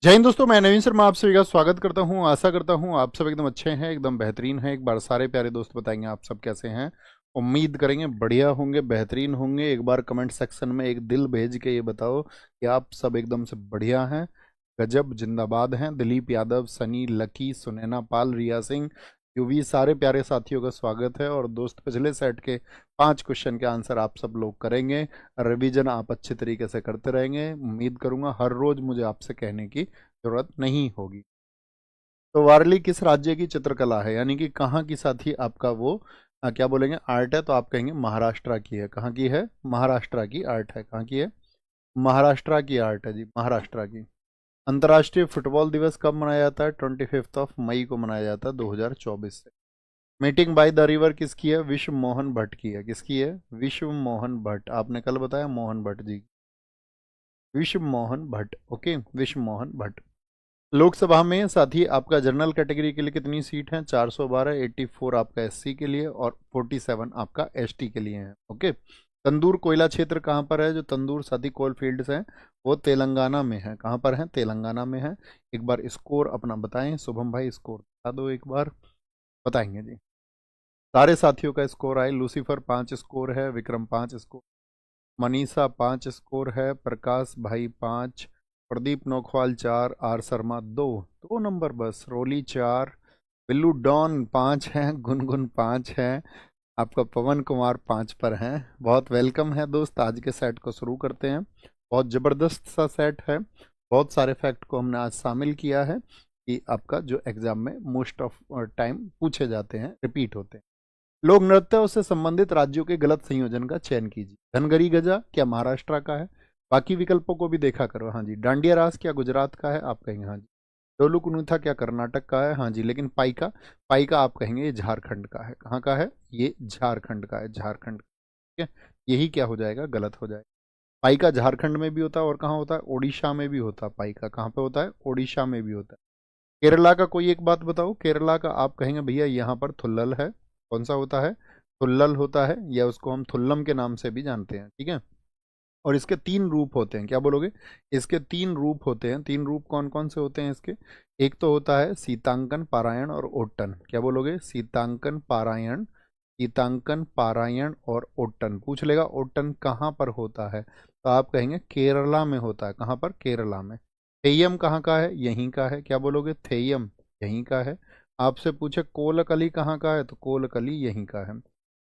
जय हिंद दोस्तों, मैं नवीन शर्मा आप सभी का स्वागत करता हूं। आशा करता हूं आप सब एकदम अच्छे हैं, एकदम बेहतरीन हैं। एक बार सारे प्यारे दोस्त बताएंगे आप सब कैसे हैं। उम्मीद करेंगे बढ़िया होंगे, बेहतरीन होंगे। एक बार कमेंट सेक्शन में एक दिल भेज के ये बताओ कि आप सब एकदम से बढ़िया हैं, गजब जिंदाबाद हैं। दिलीप यादव, सनी, लकी, सुनैना पाल, रिया सिंह, यूवी, सारे प्यारे साथियों का स्वागत है। और दोस्त, पिछले सेट के 5 क्वेश्चन के आंसर आप सब लोग करेंगे। रिवीजन आप अच्छे तरीके से करते रहेंगे। उम्मीद करूंगा हर रोज मुझे आपसे कहने की जरूरत नहीं होगी। तो वारली किस राज्य की चित्रकला है, यानी कि कहाँ की साथी आपका वो क्या बोलेंगे, आर्ट है? तो आप कहेंगे महाराष्ट्र की है। कहाँ की है? महाराष्ट्र की आर्ट है। कहाँ की है? महाराष्ट्र की आर्ट है जी, महाराष्ट्र की। अंतर्राष्ट्रीय फुटबॉल दिवस कब मनाया जाता है? 25 मई को मनाया जाता है 2024 से। मीटिंग बाय द रिवर किसकी है? विश्व मोहन भट्ट की है। किसकी है? विश्व मोहन भट्ट। आपने कल बताया मोहन भट्ट जी, विश्व मोहन भट्ट। ओके, विश्व मोहन भट्ट। लोकसभा में साथी आपका जनरल कैटेगरी के लिए कितनी सीट है? 412, 84 आपका एससी के लिए और 47 आपका एसटी के लिए है। ओके। तंदूर कोयला क्षेत्र कहाँ पर है? जो तंदूर साथी कोल फील्ड्स हैं वो तेलंगाना में है। कहाँ पर है? तेलंगाना में है। एक बार स्कोर अपना बताएं शुभम भाई, स्कोर बता दो एक बार। बताएंगे जी। सारे साथियों का स्कोर आए। लूसीफर 5 स्कोर है, विक्रम 5 स्कोर, मनीषा 5 स्कोर है, प्रकाश भाई 5, प्रदीप नौखवाल 4, आर शर्मा 2, 2 नंबर बस, रोली 4, बिल्लू डॉन 5 है, गुनगुन 5 है, आपका पवन कुमार 5 पर हैं। बहुत वेलकम है दोस्त। आज के सेट को शुरू करते हैं। बहुत ज़बरदस्त सा सेट है। बहुत सारे फैक्ट को हमने आज शामिल किया है कि आपका जो एग्जाम में मोस्ट ऑफ टाइम पूछे जाते हैं, रिपीट होते हैं। लोक नृत्यों से संबंधित राज्यों के गलत संयोजन का चयन कीजिए। धनगरी गजा क्या महाराष्ट्र का है? बाकी विकल्पों को भी देखा करो। हाँ जी। डांडिया रास क्या गुजरात का है? आप कहेंगे हाँ जी। डोलू कुनुथा क्या कर्नाटक का है? हाँ जी। लेकिन पाइका, पाइका आप कहेंगे ये झारखंड का है। कहाँ का है? ये झारखंड का है, झारखंड। ठीक है, यही क्या हो जाएगा? गलत हो जाएगा। पाइका झारखंड में भी होता है और कहाँ होता है? ओडिशा में भी होता है। पाइका कहाँ पे होता है? ओडिशा में भी होता है। केरला का कोई एक बात बताओ। केरला का आप कहेंगे भैया यहाँ पर थुल्लल है। कौन सा होता है? थुल्लल होता है, या उसको हम थुल्लम के नाम से भी जानते हैं। ठीक है। और इसके 3 रूप होते हैं। क्या बोलोगे? इसके 3 रूप होते हैं। 3 रूप कौन कौन से होते हैं इसके? एक तो होता है सीतांकन, पारायण और ओट्टन। क्या बोलोगे? सीतांकन, पारायण, सीतांकन, पारायण और ओट्टन। पूछ लेगा ओट्टन कहाँ पर होता है, तो आप कहेंगे केरला में होता है। कहाँ पर? केरला में। थेयम कहाँ का है? यहीं का है। क्या बोलोगे? थेयम यहीं का है। आपसे पूछे कोलकली कहाँ का है, तो कोलकली यहीं का है।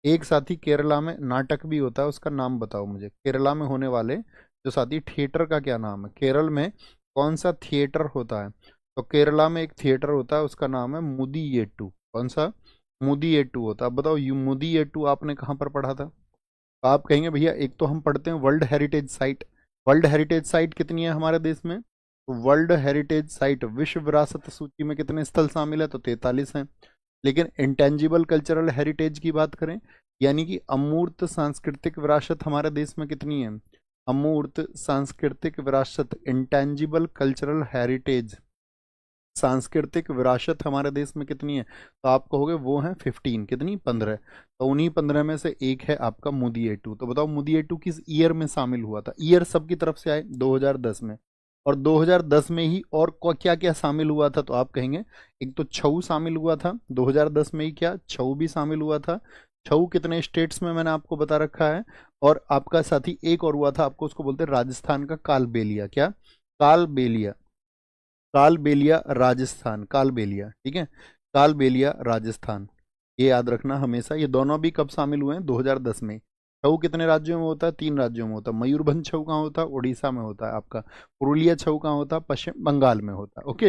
एक साथी केरला में नाटक भी होता है, उसका नाम बताओ मुझे। केरला में होने वाले जो साथी थिएटर का क्या नाम है? केरल में कौन सा थिएटर होता है? तो केरला में एक थिएटर होता है, उसका नाम है मुदीयेट्टू। कौन सा? मुदीयेट्टू होता है। बताओ यू मुदीयेट्टू आपने कहाँ पर पढ़ा था? तो आप कहेंगे भैया एक तो हम पढ़ते हैं world heritage site. World heritage site कितनी है हमारे देश में? तो वर्ल्ड हेरिटेज साइट विश्व विरासत सूची में कितने स्थल शामिल है? तो 43 हैं। लेकिन इंटेंजिबल कल्चरल हेरिटेज की बात करें, यानी कि अमूर्त सांस्कृतिक विरासत हमारे देश में कितनी है? अमूर्त सांस्कृतिक विरासत, इंटेंजिबल कल्चरल हेरिटेज, सांस्कृतिक विरासत हमारे देश में कितनी है? तो आप कहोगे वो है 15। कितनी? 15। तो उन्हीं 15 में से एक है आपका मुदीयेटू। तो बताओ मुदीयेटू किस ईयर में शामिल हुआ था? ईयर सबकी तरफ से आए 2010 में। और 2010 में ही और क्या क्या शामिल हुआ था? तो आप कहेंगे एक तो छऊ शामिल हुआ था 2010 में ही। क्या छऊ भी शामिल हुआ था? छऊ कितने स्टेट्स में मैंने आपको बता रखा है। और आपका साथी एक और हुआ था, आपको उसको बोलते हैं राजस्थान का कालबेलिया। क्या? कालबेलिया। कालबेलिया राजस्थान, कालबेलिया। ठीक है, कालबेलिया राजस्थान। ये याद रखना हमेशा। ये दोनों भी कब शामिल हुए हैं? 2010 में। छऊ कितने राज्यों में होता है? 3 राज्यों में होता है। मयूरभंज छऊ कहाँ होता है? उड़ीसा में होता है आपका। पुरुलिया छऊ कहाँ होता है? पश्चिम बंगाल में होता है। ओके।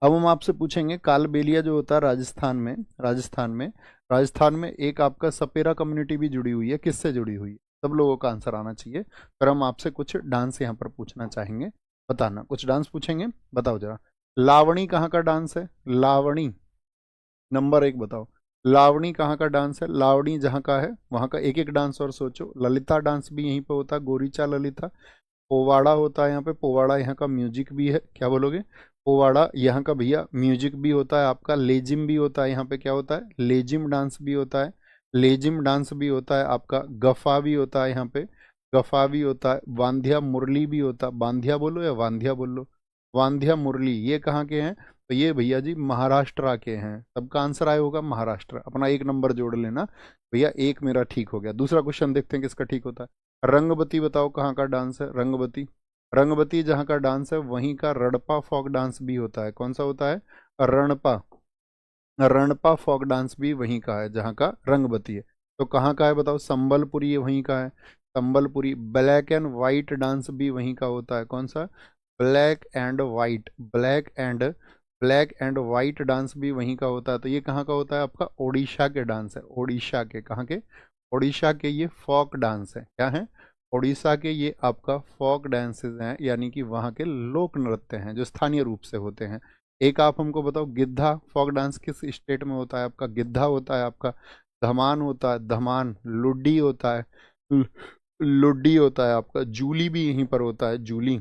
अब हम आपसे पूछेंगे कालबेलिया जो होता है राजस्थान में, राजस्थान में एक आपका सपेरा कम्युनिटी भी जुड़ी हुई है। किससे जुड़ी हुई है? सब लोगों का आंसर आना चाहिए। फिर हम आपसे कुछ डांस यहाँ पर पूछना चाहेंगे, बताना। कुछ डांस पूछेंगे, बताओ जरा। लावणी कहाँ का डांस है? लावणी नंबर 1 बताओ। लावणी कहाँ का डांस है? लावणी जहाँ का है वहाँ का एक एक डांस और सोचो। ललिता डांस भी यहीं पे होता है, गोरीचा ललिता। पोवाड़ा होता है यहाँ पे, पोवाड़ा यहाँ का म्यूजिक भी है। क्या बोलोगे? पोवाड़ा यहाँ का भैया म्यूजिक भी होता है आपका। लेजिम भी होता है यहाँ पे। क्या होता है? लेजिम डांस भी होता है। लेजिम डांस भी होता है आपका। गफा भी होता है यहाँ पे, गफा भी होता है। बांधिया मुरली भी होता है। बांधिया बोलो या वांधिया बोलो? वांध्या मुरली ये कहाँ के हैं? तो ये भैया जी महाराष्ट्र के हैं। सबका आंसर आया होगा महाराष्ट्र। अपना एक नंबर जोड़ लेना भैया, एक मेरा ठीक हो गया। दूसरा क्वेश्चन देखते हैं किसका ठीक होता है। रंगबती बताओ कहाँ का डांस है? रंगबती, रंगबती जहाँ का डांस है वहीं का रणपा फोक डांस भी होता है। कौन सा होता है? रणपा, रणपा फोक डांस भी वहीं का है जहाँ का रंगबती है। तो कहाँ का है बताओ? संबलपुरी ये वहीं का है, Sambalpuri. Black and white dance भी वहीं का होता है। कौन सा? Black and white, black and white dance भी वहीं का होता है। तो ये कहाँ का होता है आपका? ओडिशा के डांस है। ओडिशा के, कहाँ के? ओडिशा के ये फोक डांस है। क्या है? ओडिशा के ये आपका फोक डांसेस हैं, यानी कि वहाँ के लोक नृत्य हैं जो स्थानीय रूप से होते हैं। एक आप हमको बताओ, गिद्धा फोक डांस किस स्टेट में होता है आपका? गिद्धा होता है आपका, धमान होता है, धमान, लुड्डी होता है, लुड्डी होता है आपका, जूली भी यहीं पर होता है, जूली,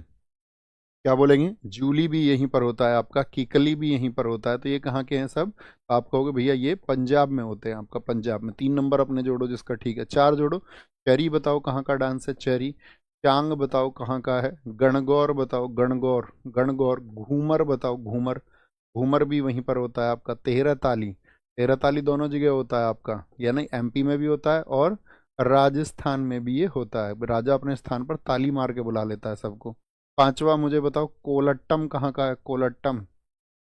क्या बोलेंगे? जूली भी यहीं पर होता है आपका, किकली भी यहीं पर होता है। तो ये कहाँ के हैं सब? तो आप कहोगे भैया ये पंजाब में होते हैं आपका, पंजाब में। 3 नंबर अपने जोड़ो जिसका ठीक है। 4 जोड़ो। चेरी बताओ कहाँ का डांस है? चेरी। चांग बताओ कहाँ का है? गणगौर बताओ, गणगौर, गणगौर। घूमर बताओ, घूमर, घूमर भी वहीं पर होता है आपका। तेरह ताली, तेरह ताली दोनों जगह होता है आपका, यानी एमपी में भी होता है और राजस्थान में भी ये होता है। राजा अपने स्थान पर ताली मार के बुला लेता है सबको। 5वां मुझे बताओ, कोलट्टम कहाँ का है? कोलट्टम,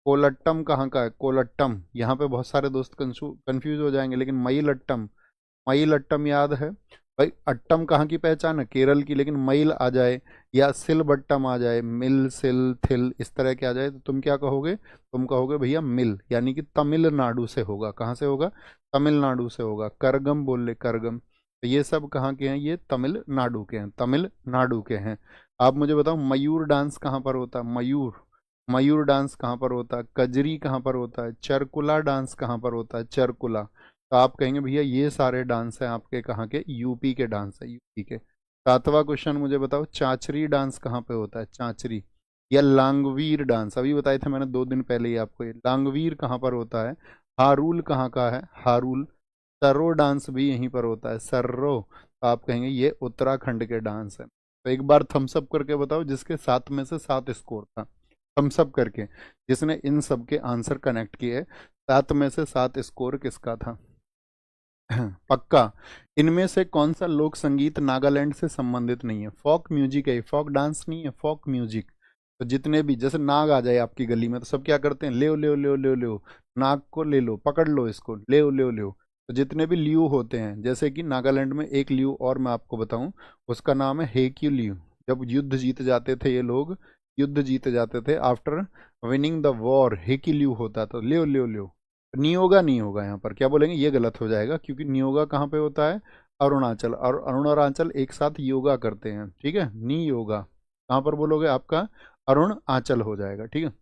कोलट्टम कहाँ का है? कोलट्टम। यहाँ पे बहुत सारे दोस्त कंफ्यूज हो जाएंगे, लेकिन मयिलट्टम, मयिलट्टम याद है भाई। अट्टम कहाँ की पहचान है? केरल की। लेकिन मईल आ जाए या सिलबट्टम आ जाए, मिल, सिल, थिल, इस तरह के आ जाए तो तुम क्या कहोगे? तुम कहोगे भैया मिल, यानी कि तमिलनाडु से होगा। कहाँ से होगा? तमिलनाडु से होगा। करगम बोल ले, करगम। तो ये सब कहाँ के हैं? ये तमिलनाडु के हैं, तमिलनाडु के हैं। आप मुझे बताओ, मयूर डांस कहाँ पर होता है? मयूर, मयूर डांस कहाँ पर होता है? कजरी कहाँ पर होता है? चरकुला डांस कहाँ पर होता है? चरकुला। तो आप कहेंगे भैया ये सारे डांस हैं आपके कहाँ के? यूपी के डांस है, यूपी के। 7वां क्वेश्चन मुझे बताओ, चांचरी डांस कहाँ पे होता है? चांचरी या लांगवीर डांस, अभी बताए थे मैंने 2 दिन पहले ही आपको। ये लांगवीर कहाँ पर होता है? हारूल कहाँ का है? हारूल। सर्रो डांस भी यहीं पर होता है, सर्रो। तो आप कहेंगे ये उत्तराखंड के डांस है। तो एक बार थम्सअप करके बताओ जिसके 7 में से 7 स्कोर था, थम्सअप करके, जिसने इन सब के आंसर कनेक्ट किए। 7 में से 7 स्कोर किसका था? पक्का। इनमें से कौन सा लोक संगीत नागालैंड से संबंधित नहीं है? फोक म्यूजिक है, फोक डांस नहीं है, फोक म्यूजिक। तो जितने भी, जैसे नाग आ जाए आपकी गली में तो सब क्या करते हैं? ले ले ले ले ले, नाग को ले लो, पकड़ लो इसको, ले ले ले। तो जितने भी लियू होते हैं, जैसे कि नागालैंड में एक लियू और मैं आपको बताऊं, उसका नाम है हेक्यू लियू। जब युद्ध जीत जाते थे ये लोग, युद्ध जीत जाते थे, आफ्टर विनिंग द वॉर, हेक्यू लियू होता था। ले ले ले, नियोगा नहीं होगा यहाँ पर, क्या बोलेंगे? ये गलत हो जाएगा, क्योंकि नियोगा कहाँ पे होता है? अरुणाचल, और अरुणाचल एक साथ योगा करते हैं, ठीक है? नी योगा कहाँ पर बोलोगे? आपका अरुणाचल हो जाएगा, ठीक है?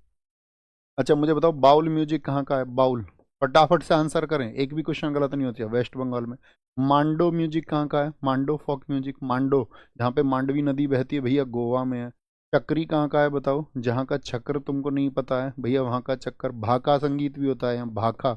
अच्छा मुझे बताओ, बाउल म्यूजिक कहाँ का है? बाउल, फटाफट से आंसर करें, एक भी क्वेश्चन गलत नहीं होती है। वेस्ट बंगाल में। मांडो म्यूजिक कहाँ का है? मांडो फोक म्यूजिक, मांडो जहाँ पे मांडवी नदी बहती है भैया, गोवा में है। चक्री कहाँ का है बताओ? जहाँ का चक्र तुमको नहीं पता है भैया, वहाँ का चक्कर। भाका संगीत भी होता है यहाँ, भाका,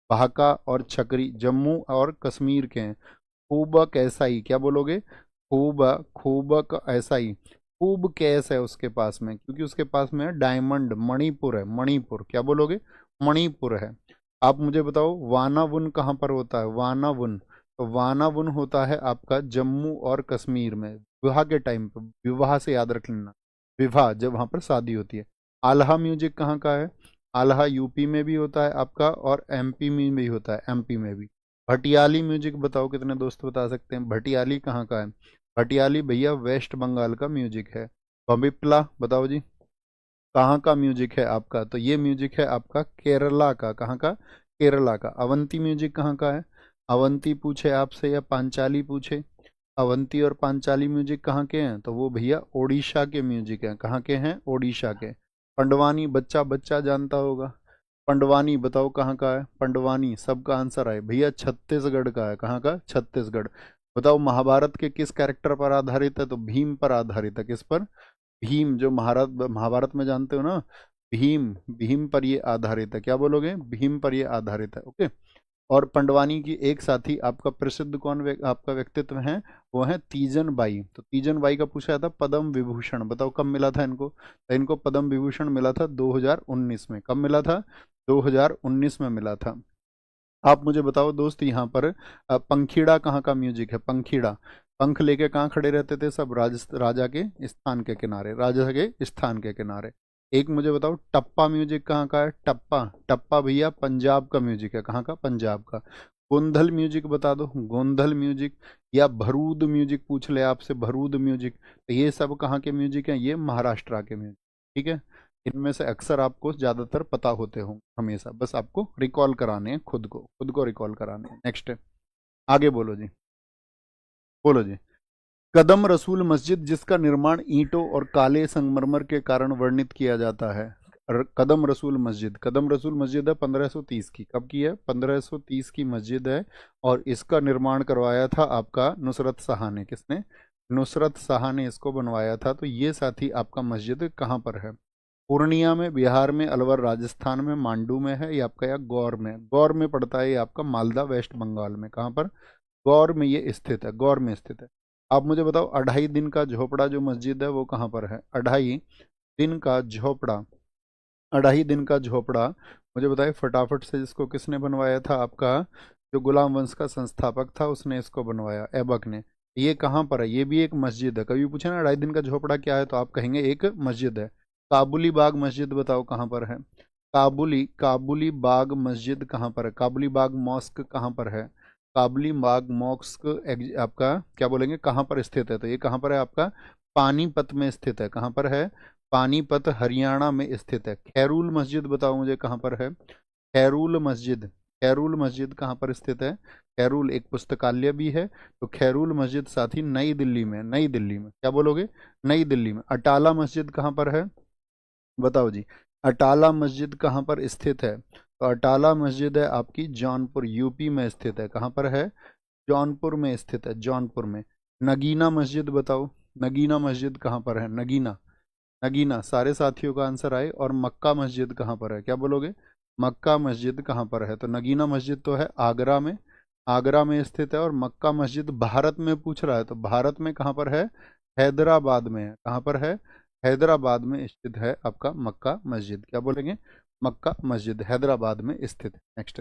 भाका और छकरी जम्मू और कश्मीर के हैं। खूबक ऐसाई, क्या बोलोगे? खूब, खूबक ऐसाई, खूब कैस है उसके पास में, क्योंकि उसके पास में है डायमंड। मणिपुर है, मणिपुर, क्या बोलोगे? मणिपुर है। आप मुझे बताओ, वानावुन कहाँ पर होता है? वानावुन, तो वानावुन होता है आपका जम्मू और कश्मीर में, विवाह के टाइम पर। विवाह से याद रख लेना, विवाह जब वहां पर शादी होती है। आल्हा म्यूजिक कहाँ का है? आल्हा यूपी में भी होता है आपका, और एमपी में भी होता है, एमपी में भी। भटियाली म्यूजिक बताओ, कितने दोस्त बता सकते हैं भटियाली कहाँ का है? भटियाली भैया वेस्ट बंगाल का म्यूजिक है। बमिप्ला बताओ जी, कहाँ का म्यूजिक है आपका? तो ये म्यूजिक है आपका केरला का। कहाँ का? केरला का। अवंती म्यूजिक कहाँ का है? अवंती पूछे आपसे या पांचाली पूछे? अवंती और पांचाली म्यूजिक कहाँ के हैं? तो वो भैया ओडिशा के म्यूजिक हैं। कहाँ के हैं? ओडिशा के। पंडवानी, बच्चा बच्चा जानता होगा। पंडवानी बताओ कहाँ का है? पंडवानी, सबका आंसर है भैया छत्तीसगढ़ का है। कहाँ का? छत्तीसगढ़। बताओ महाभारत के किस कैरेक्टर पर आधारित है? तो भीम पर आधारित है। किस पर? भीम, जो महाभारत, महाभारत में जानते हो ना, भीम, भीम पर ये आधारित है। क्या बोलोगे? भीम पर ये आधारित है। ओके। और पंडवानी की एक साथी आपका प्रसिद्ध कौन आपका व्यक्तित्व है, वो है तीजन बाई। तो तीजन बाई का पूछा था पद्म विभूषण, बताओ कब मिला था इनको, तो इनको पद्म विभूषण मिला था 2019 में। कब मिला था, 2019 में मिला था। आप मुझे बताओ दोस्त, यहाँ पर पंखीड़ा कहाँ का म्यूजिक है, पंखीड़ा, पंख लेके कहाँ खड़े रहते थे सब, राजा के स्थान के किनारे, राजा के स्थान के किनारे। एक मुझे बताओ टप्पा म्यूजिक कहाँ का है, टप्पा, टप्पा भैया पंजाब का म्यूजिक है, कहाँ का, पंजाब का। गोंधल म्यूजिक बता दो, गोंधल म्यूजिक, या भरूद म्यूजिक पूछ ले आपसे, भरूद म्यूजिक, तो ये सब कहाँ के म्यूजिक हैं, ये महाराष्ट्र के म्यूजिक। ठीक है, इनमें से अक्सर आपको ज्यादातर पता होते हो, हमेशा बस आपको रिकॉल कराने हैं, खुद को रिकॉल कराने हैं। नेक्स्ट, आगे बोलो जी, बोलो जी। कदम रसूल मस्जिद जिसका निर्माण ईंटों और काले संगमरमर के कारण वर्णित किया जाता है। कदम रसूल मस्जिद, कदम रसूल मस्जिद है 1530 की, कब की है, 1530 की मस्जिद है। और इसका निर्माण करवाया था आपका नुसरत शाह ने, किसने, नुसरत शाह ने इसको बनवाया था। तो ये साथी आपका मस्जिद कहाँ पर है, पूर्णिया में, बिहार में, अलवर राजस्थान में, मांडू में है, ये आपका या गौर में, गौर में पड़ता है ये आपका, मालदा वेस्ट बंगाल में, कहाँ पर, गौर में ये स्थित है, गौर में स्थित है। आप मुझे बताओ अढ़ाई दिन का झोपड़ा जो मस्जिद है वो कहाँ पर है, अढ़ाई दिन का झोपड़ा, अढ़ाई दिन का झोपड़ा मुझे बताइए फटाफट से, जिसको किसने बनवाया था, आपका जो गुलाम वंश का संस्थापक था उसने इसको बनवाया, ऐबक ने। ये कहाँ पर है, ये भी एक मस्जिद है। कभी पूछे ना अढ़ाई दिन का झोपड़ा क्या है, तो आप कहेंगे एक मस्जिद है। काबुली बाग मस्जिद बताओ कहाँ पर है, काबुली बाग मस्जिद कहाँ पर है, काबुली बाग मॉस्क कहाँ पर है, काबुली बाग मॉस्क आपका क्या बोलेंगे कहाँ पर स्थित है, तो ये कहाँ पर है आपका, पानीपत में स्थित है, कहाँ पर है, पानीपत हरियाणा में स्थित है। खैरुल मस्जिद बताओ मुझे कहाँ पर है, खैरुल मस्जिद, खैरुल मस्जिद कहाँ पर स्थित है, खैरुल एक पुस्तकालय भी है। तो खैरुल मस्जिद साथी नई दिल्ली में, नई दिल्ली में, क्या बोलोगे, नई दिल्ली में। अटाला मस्जिद कहाँ पर है, बताओ जी, अटाला मस्जिद कहाँ पर स्थित है, तो अटाला मस्जिद है आपकी जौनपुर, यूपी में स्थित है, कहाँ पर है, जौनपुर में स्थित है, जौनपुर में। नगीना मस्जिद बताओ, नगीना मस्जिद कहाँ पर है, नगीना, नगीना, सारे साथियों का आंसर आए। और मक्का मस्जिद कहाँ पर है, क्या बोलोगे, मक्का मस्जिद कहाँ पर है, तो नगीना मस्जिद तो है आगरा में, आगरा में स्थित है। और मक्का मस्जिद भारत में पूछ रहा है, तो भारत में कहाँ पर है, हैदराबाद में है, कहाँ पर है, हैदराबाद में स्थित है आपका मक्का मस्जिद, क्या बोलेंगे, मक्का मस्जिद हैदराबाद में स्थित है। नेक्स्ट,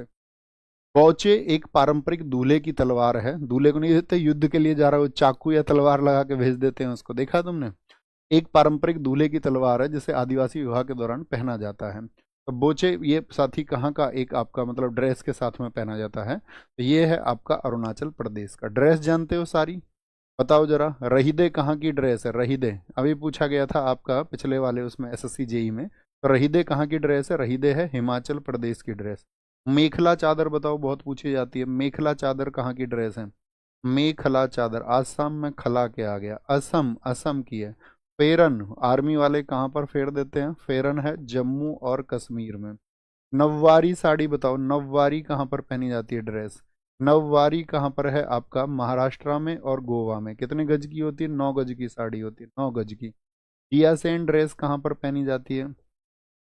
बौचे एक पारंपरिक दूल्हे की तलवार है, दूल्हे को नहीं देते युद्ध के लिए जा रहा हो, चाकू या तलवार लगा के भेज देते हैं उसको, देखा तुमने, एक पारंपरिक दूल्हे की तलवार है जिसे आदिवासी विवाह के दौरान पहना जाता है। तो बोचे ये साथी कहाँ का एक आपका मतलब ड्रेस के साथ में पहना जाता है, तो ये है आपका अरुणाचल प्रदेश का ड्रेस, जानते हो सारी, बताओ जरा। रहीदे कहाँ की ड्रेस है, रहीदे अभी पूछा गया था आपका पिछले वाले उसमें एसएससी जेई में, तो रहीदे कहाँ की ड्रेस है, रहीदे है हिमाचल प्रदेश की ड्रेस। मेखला चादर बताओ, बहुत पूछी जाती है, मेखला चादर कहाँ की ड्रेस है, मेखला चादर आसाम में खला के आ गया, असम, असम की है। फेरन आर्मी वाले कहाँ पर फेर देते हैं, फेरन है जम्मू और कश्मीर में। नववारी साड़ी बताओ, नववारी कहाँ पर पहनी जाती है ड्रेस, नववारी कहाँ पर है आपका, महाराष्ट्र में और गोवा में। कितने गज की होती है, 9 गज की साड़ी होती है, 9 गज की। जिया सेन ड्रेस कहाँ पर पहनी जाती है,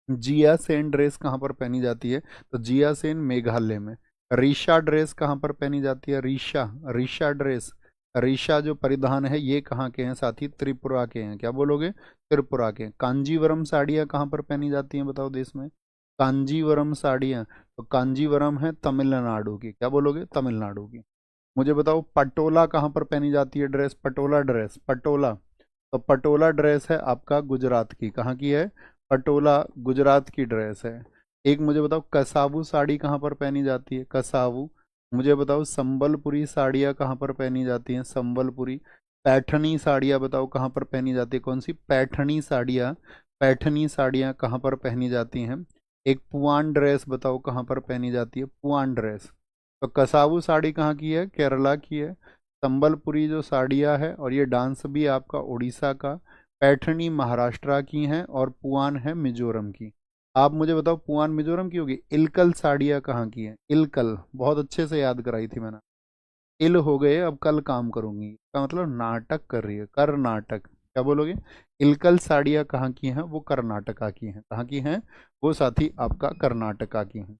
जिया सेन ड्रेस कहाँ पर पहनी जाती है, तो जिया सेन मेघालय में। रीशा ड्रेस कहाँ पर पहनी जाती है, रीशा, रीशा ड्रेस, रीशा जो परिधान है ये कहाँ के हैं साथी, त्रिपुरा के हैं, क्या बोलोगे, त्रिपुरा के। कांजीवरम साड़ियाँ कहाँ पर पहनी जाती हैं बताओ देश में, कांजीवरम साड़ियाँ, तो कांजीवरम है तमिलनाडु की, क्या बोलोगे, तमिलनाडु की। मुझे बताओ पटोला कहाँ पर पहनी जाती है ड्रेस, पटोला ड्रेस, पटोला, तो पटोला ड्रेस है आपका गुजरात की, कहाँ की है, पटोला गुजरात की ड्रेस है। एक मुझे बताओ कसावू साड़ी कहाँ पर पहनी जाती है, कसावू। मुझे बताओ संबलपुरी साड़ियाँ कहाँ पर पहनी जाती हैं, संबलपुरी। पैठनी साड़ियाँ बताओ कहाँ पर पहनी जाती है, कौन सी, पैठनी साड़ियाँ, पैठनी साड़ियाँ कहाँ पर पहनी जाती हैं। एक पुआन ड्रेस बताओ कहाँ पर पहनी जाती है, पुआन ड्रेस। तो कसावू साड़ी कहाँ की है, केरला की है। संबलपुरी जो साड़ियाँ है और ये डांस भी आपका उड़ीसा का। पैठनी महाराष्ट्र की हैं और पुआन है मिजोरम की। आप मुझे बताओ पुआन मिजोरम की होगी। इलकल साड़ियाँ कहाँ की हैं, इलकल, बहुत अच्छे से याद कराई थी मैंने। इल हो गए अब कल काम करूंगी, इसका मतलब नाटक कर रही है, कर्नाटक, क्या बोलोगे। इलकल साड़ियाँ कहाँ की हैं, वो कर्नाटका की हैं, कहाँ की हैं, वो साथी आपका कर्नाटका की हैं।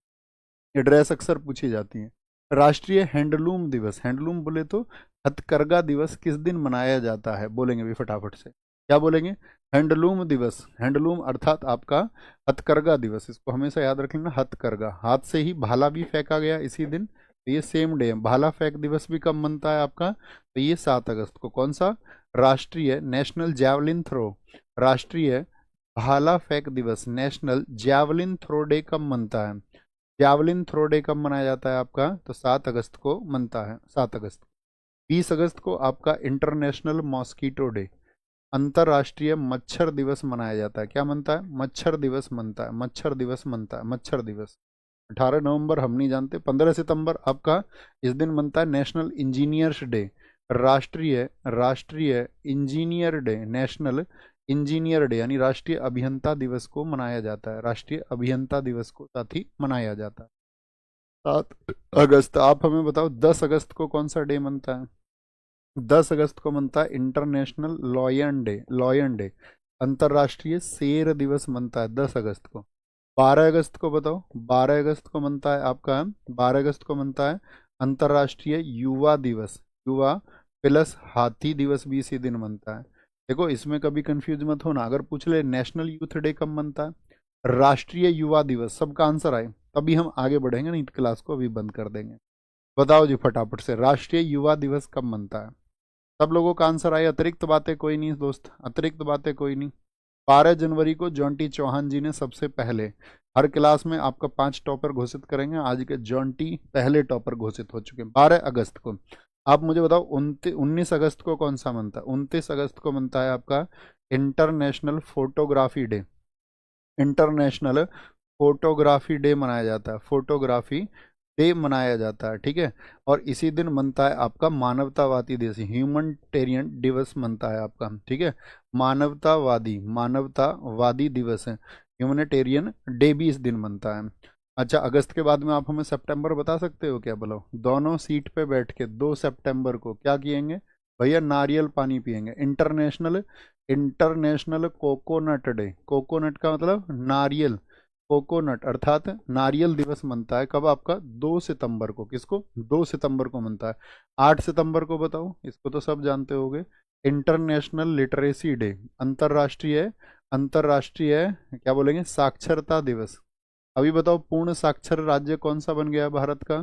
ये ड्रेस अक्सर पूछी जाती है। राष्ट्रीय हैंडलूम दिवस, हैंडलूम बोले तो हथकरघा दिवस किस दिन मनाया जाता है, बोलेंगे भी फटाफट से, क्या बोलेंगे? हैंडलूम दिवस, हैंडलूम अर्थात आपका हथकरघा दिवस, इसको हमेशा याद रख लेना, हथकरघा, हाथ से ही भाला भी फेंका गया इसी दिन, तो ये सेम डे है। भाला फेंक दिवस भी कब मनता है आपका, तो ये 7 अगस्त को। कौन सा? राष्ट्रीय नेशनल जैवलिन थ्रो, राष्ट्रीय भाला फेंक दिवस, नेशनल जैवलिन थ्रो डे कब मनता है? जैवलिन थ्रो डे कब मनाया जाता है आपका, तो 7 अगस्त को मनता है, 7 अगस्त। 20 अगस्त को आपका इंटरनेशनल मॉस्कीटो डे, अंतर्राष्ट्रीय मच्छर दिवस मनाया जाता है। क्या मनता है? मच्छर दिवस मनता है, मच्छर दिवस मनता है, मच्छर दिवस। 18 नवंबर हम नहीं जानते। 15 सितंबर आपका इस दिन मनता है नेशनल इंजीनियर्स डे, राष्ट्रीय राष्ट्रीय engineer day, national engineer day, यानी राष्ट्रीय अभियंता दिवस को मनाया जाता है, राष्ट्रीय अभियंता दिवस को साथ ही मनाया जाता है। 7 अगस्त, आप हमें बताओ 10 अगस्त को कौन सा डे मनता है? 10 अगस्त को मनता है international lion day, lion day, अंतर्राष्ट्रीय शेर दिवस मनता है 10 अगस्त को। 12 अगस्त को बताओ, 12 अगस्त को मनता है आपका, 12 अगस्त को मनता है अंतर्राष्ट्रीय युवा दिवस, युवा प्लस हाथी दिवस भी इसी दिन मनता है। देखो इसमें कभी कंफ्यूज मत होना, अगर पूछ ले नेशनल यूथ डे कब मनता है, राष्ट्रीय युवा दिवस, सबका आंसर आए तभी हम आगे बढ़ेंगे, नहीं क्लास को अभी बंद कर देंगे। बताओ जी फटाफट से, राष्ट्रीय युवा दिवस कब मनता है? सब लोगों का आंसर आए, अतिरिक्त बातें कोई नहीं दोस्त, अतिरिक्त बातें कोई नहीं। 12 जनवरी को जॉन्टी चौहान जी ने सबसे पहले, हर क्लास में आपका 5 टॉपर घोषित करेंगे, आज के जॉन्टी पहले टॉपर घोषित हो चुके हैं। 12 अगस्त को आप मुझे बताओ 19 अगस्त को कौन सा मनता है? 29 अगस्त को मनता है आपका international photography day, international photography day मनाया जाता है, फोटोग्राफी डे मनाया जाता है, ठीक है। और इसी दिन मनता है आपका मानवतावादी दिवस, ह्यूमनिटेरियन दिवस मनता है आपका, ठीक है। मानवतावादी, मानवतावादी दिवस है, ह्यूमनिटेरियन डे भी इस दिन मनता है। अच्छा, अगस्त के बाद में आप हमें सितंबर बता सकते हो क्या? बोलो, दोनों सीट पे बैठ के 2 सितंबर को क्या किएंगे भैया? नारियल पानी पिएंगे। International, international coconut day, coconut का मतलब नारियल, कोकोनट अर्थात नारियल दिवस मनता है कब आपका? 2 सितंबर को। किसको? 2 सितंबर को मनता है। 8 सितंबर को बताओ, इसको तो सब जानते होंगे, इंटरनेशनल लिटरेसी डे, अंतर्राष्ट्रीय, अंतर्राष्ट्रीय क्या बोलेंगे, साक्षरता दिवस। अभी बताओ पूर्ण साक्षर राज्य कौन सा बन गया भारत का?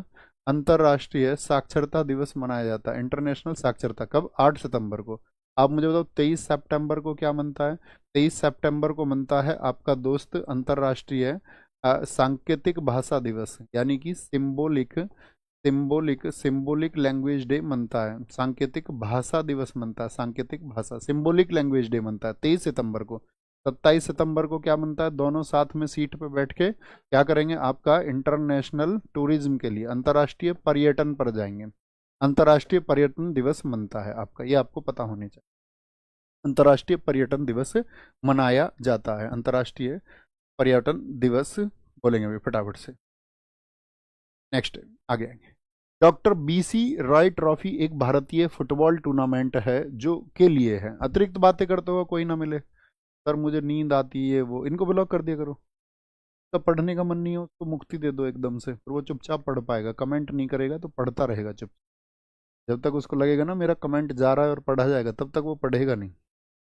अंतर्राष्ट्रीय साक्षरता दिवस मनाया जाता है, इंटरनेशनल साक्षरता, कब? 8 सितंबर को। आप मुझे बताओ 23 सितंबर को क्या मनता है? 23 सितंबर को मनता है आपका दोस्त अंतर्राष्ट्रीय सांकेतिक भाषा दिवस, यानी कि सिंबोलिक, सिंबोलिक लैंग्वेज डे मनता है, सांकेतिक भाषा दिवस मनता है, सांकेतिक भाषा, सिंबोलिक लैंग्वेज डे मनता है 23 सितंबर को। 27 सितंबर को क्या मनता है? दोनों साथ में सीट पे बैठ के क्या करेंगे? आपका इंटरनेशनल टूरिज्म के लिए अंतर्राष्ट्रीय पर्यटन पर जाएंगे, अंतर्राष्ट्रीय पर्यटन दिवस मनता है आपका, ये आपको पता होनी चाहिए। अंतर्राष्ट्रीय पर्यटन दिवस मनाया जाता है, अंतर्राष्ट्रीय पर्यटन दिवस बोलेंगे अभी फटाफट से। नेक्स्ट आगे आएंगे। डॉक्टर बीसी रॉय ट्रॉफी एक भारतीय फुटबॉल टूर्नामेंट है जो के लिए है, अतिरिक्त बातें करते हुए कोई ना मिले, सर मुझे नींद आती है, वो इनको ब्लॉक कर दिया करो। तो पढ़ने का मन नहीं हो तो मुक्ति दे दो एकदम से, फिर वो चुपचाप पढ़ पाएगा, कमेंट नहीं करेगा तो पढ़ता रहेगा चुप। जब तक उसको लगेगा ना मेरा कमेंट जा रहा है और पढ़ा जाएगा, तब तक वो पढ़ेगा नहीं।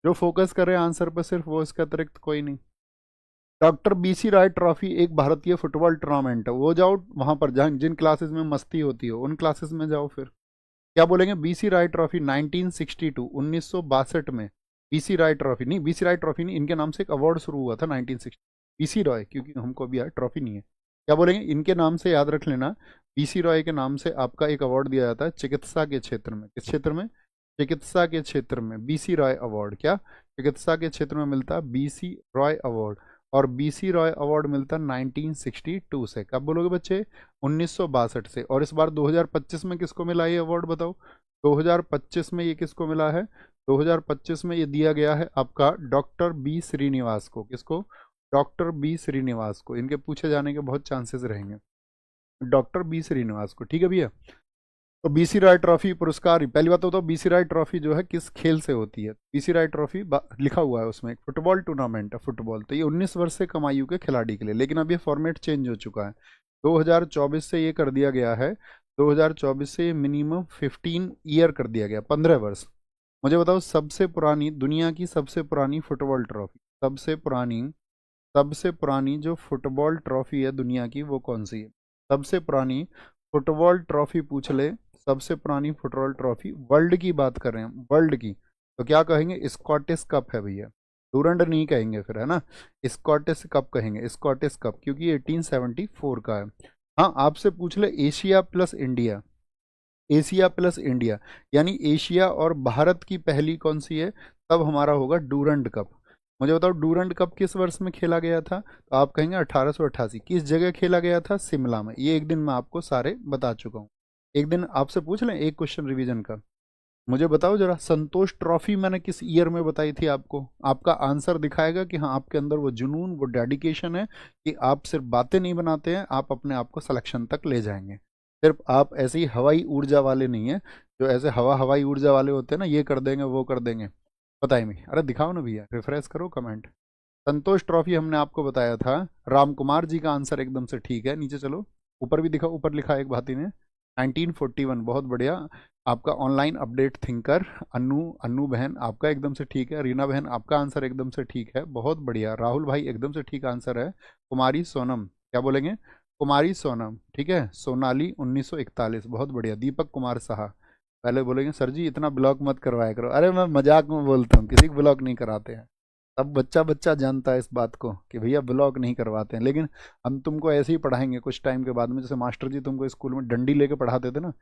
जो फोकस करे आंसर पर सिर्फ, वो, इसके अतिरिक्त कोई नहीं। डॉक्टर बीसी राय ट्रॉफी एक भारतीय फुटबॉल टूर्नामेंट है, वो जाओ वहां पर, जहाँ जिन क्लासेस में मस्ती होती हो उन क्लासेस में जाओ। फिर क्या बोलेंगे? बीसी राय ट्रॉफी 1962, 1962 में बीसी राय ट्रॉफी, नहीं बीसी राय ट्रॉफी नहीं, इनके नाम से एक अवार्ड शुरू हुआ था 1960, बीसी रॉय, क्योंकि हमको अभी ट्रॉफी नहीं है। क्या बोलेंगे? इनके नाम से याद रख लेना, बीसी रॉय के नाम से आपका एक अवार्ड दिया जाता है चिकित्सा के क्षेत्र में। किस क्षेत्र में? चिकित्सा के क्षेत्र में बीसी रॉय अवार्ड, क्या चिकित्सा के क्षेत्र में मिलता है बीसी रॉय अवार्ड। और बीसी रॉय अवार्ड मिलता है 1962 से। कब बोलोगे बच्चे? 1962 से। और इस बार 2025 में किसको मिला ये अवार्ड बताओ? 2025 में ये किसको मिला है? 2025 में ये दिया गया है आपका डॉक्टर बी श्रीनिवास को। किसको? डॉक्टर बी श्रीनिवास को। इनके पूछे जाने के बहुत चांसेस रहेंगे, डॉक्टर बी श्रीनिवास को, ठीक है भैया। तो बीसी राय ट्रॉफी पुरस्कार, पहली बात तो बताओ बीसी राय ट्रॉफी जो है किस खेल से होती है? बीसी राय ट्रॉफी लिखा हुआ है उसमें, एक फुटबॉल टूर्नामेंट है, फुटबॉल। तो ये 19 वर्ष से कम आयु के खिलाड़ी के लिए, लेकिन अब ये फॉर्मेट चेंज हो चुका है, 2024 से ये कर दिया गया है 2024 से मिनिमम 15 ईयर कर दिया गया, 15 वर्ष। मुझे बताओ सबसे पुरानी, दुनिया की सबसे पुरानी फुटबॉल ट्रॉफी, सबसे पुरानी जो फुटबॉल ट्रॉफी है दुनिया की वो कौन सी है? सबसे पुरानी फुटबॉल ट्रॉफी पूछ ले, सबसे पुरानी फुटबॉल ट्रॉफी वर्ल्ड की बात कर रहे हैं, वर्ल्ड की, तो क्या कहेंगे? स्कॉटिश कप है भैया, डूरंड नहीं कहेंगे फिर, है ना, स्कॉटिश कप कहेंगे, स्कॉटिश कप, क्योंकि 1874 का है। हाँ, आपसे पूछ ले Asia plus India, Asia plus India यानी एशिया और भारत की पहली कौन सी है, तब हमारा होगा डूरंड कप। मुझे बताओ डूरंड कप किस वर्ष में खेला गया था? तो आप कहेंगे 1888। किस जगह खेला गया था? शिमला में। ये एक दिन मैं आपको सारे बता चुका हूँ। एक दिन आपसे पूछ लें एक क्वेश्चन रिवीजन का। मुझे बताओ जरा, संतोष ट्रॉफी मैंने किस ईयर में बताई थी आपको? आपका आंसर दिखाएगा कि हाँ आपके अंदर वो जुनून, वो डेडिकेशन है कि आप सिर्फ बातें नहीं बनाते हैं, आप अपने आप को सिलेक्शन तक ले जाएंगे। सिर्फ आप ऐसे ही हवाई ऊर्जा वाले नहीं है, जो ऐसे हवाई ऊर्जा वाले होते हैं ना, ये कर देंगे वो कर देंगे, पता ही नहीं। अरे दिखाओ ना भैया, रिफ्रेश करो कमेंट। संतोष ट्रॉफी हमने आपको बताया था, राम कुमार जी का आंसर एकदम से ठीक है। नीचे चलो, ऊपर भी दिखाओ, ऊपर लिखा है एक भाती ने 1941, बहुत बढ़िया। आपका ऑनलाइन अपडेट थिंकर अनु, अनु बहन आपका एकदम से ठीक है। रीना बहन आपका आंसर एकदम से ठीक है, बहुत बढ़िया। राहुल भाई एकदम से ठीक आंसर है। कुमारी सोनम, क्या बोलेंगे? कुमारी सोनम, ठीक है। सोनाली 1941, बहुत बढ़िया। दीपक कुमार साहा, पहले बोलेंगे सर जी इतना ब्लॉक मत करवाया करो। अरे मैं मजाक में बोलता हूँ, किसी को ब्लॉक नहीं कराते हैं। अब बच्चा बच्चा जानता है इस बात को कि भैया ब्लॉक नहीं करवाते हैं, लेकिन हम तुमको ऐसे ही पढ़ाएंगे कुछ टाइम के बाद में। जैसे मास्टर जी तुमको स्कूल में डंडी लेके पढ़ाते थे ना,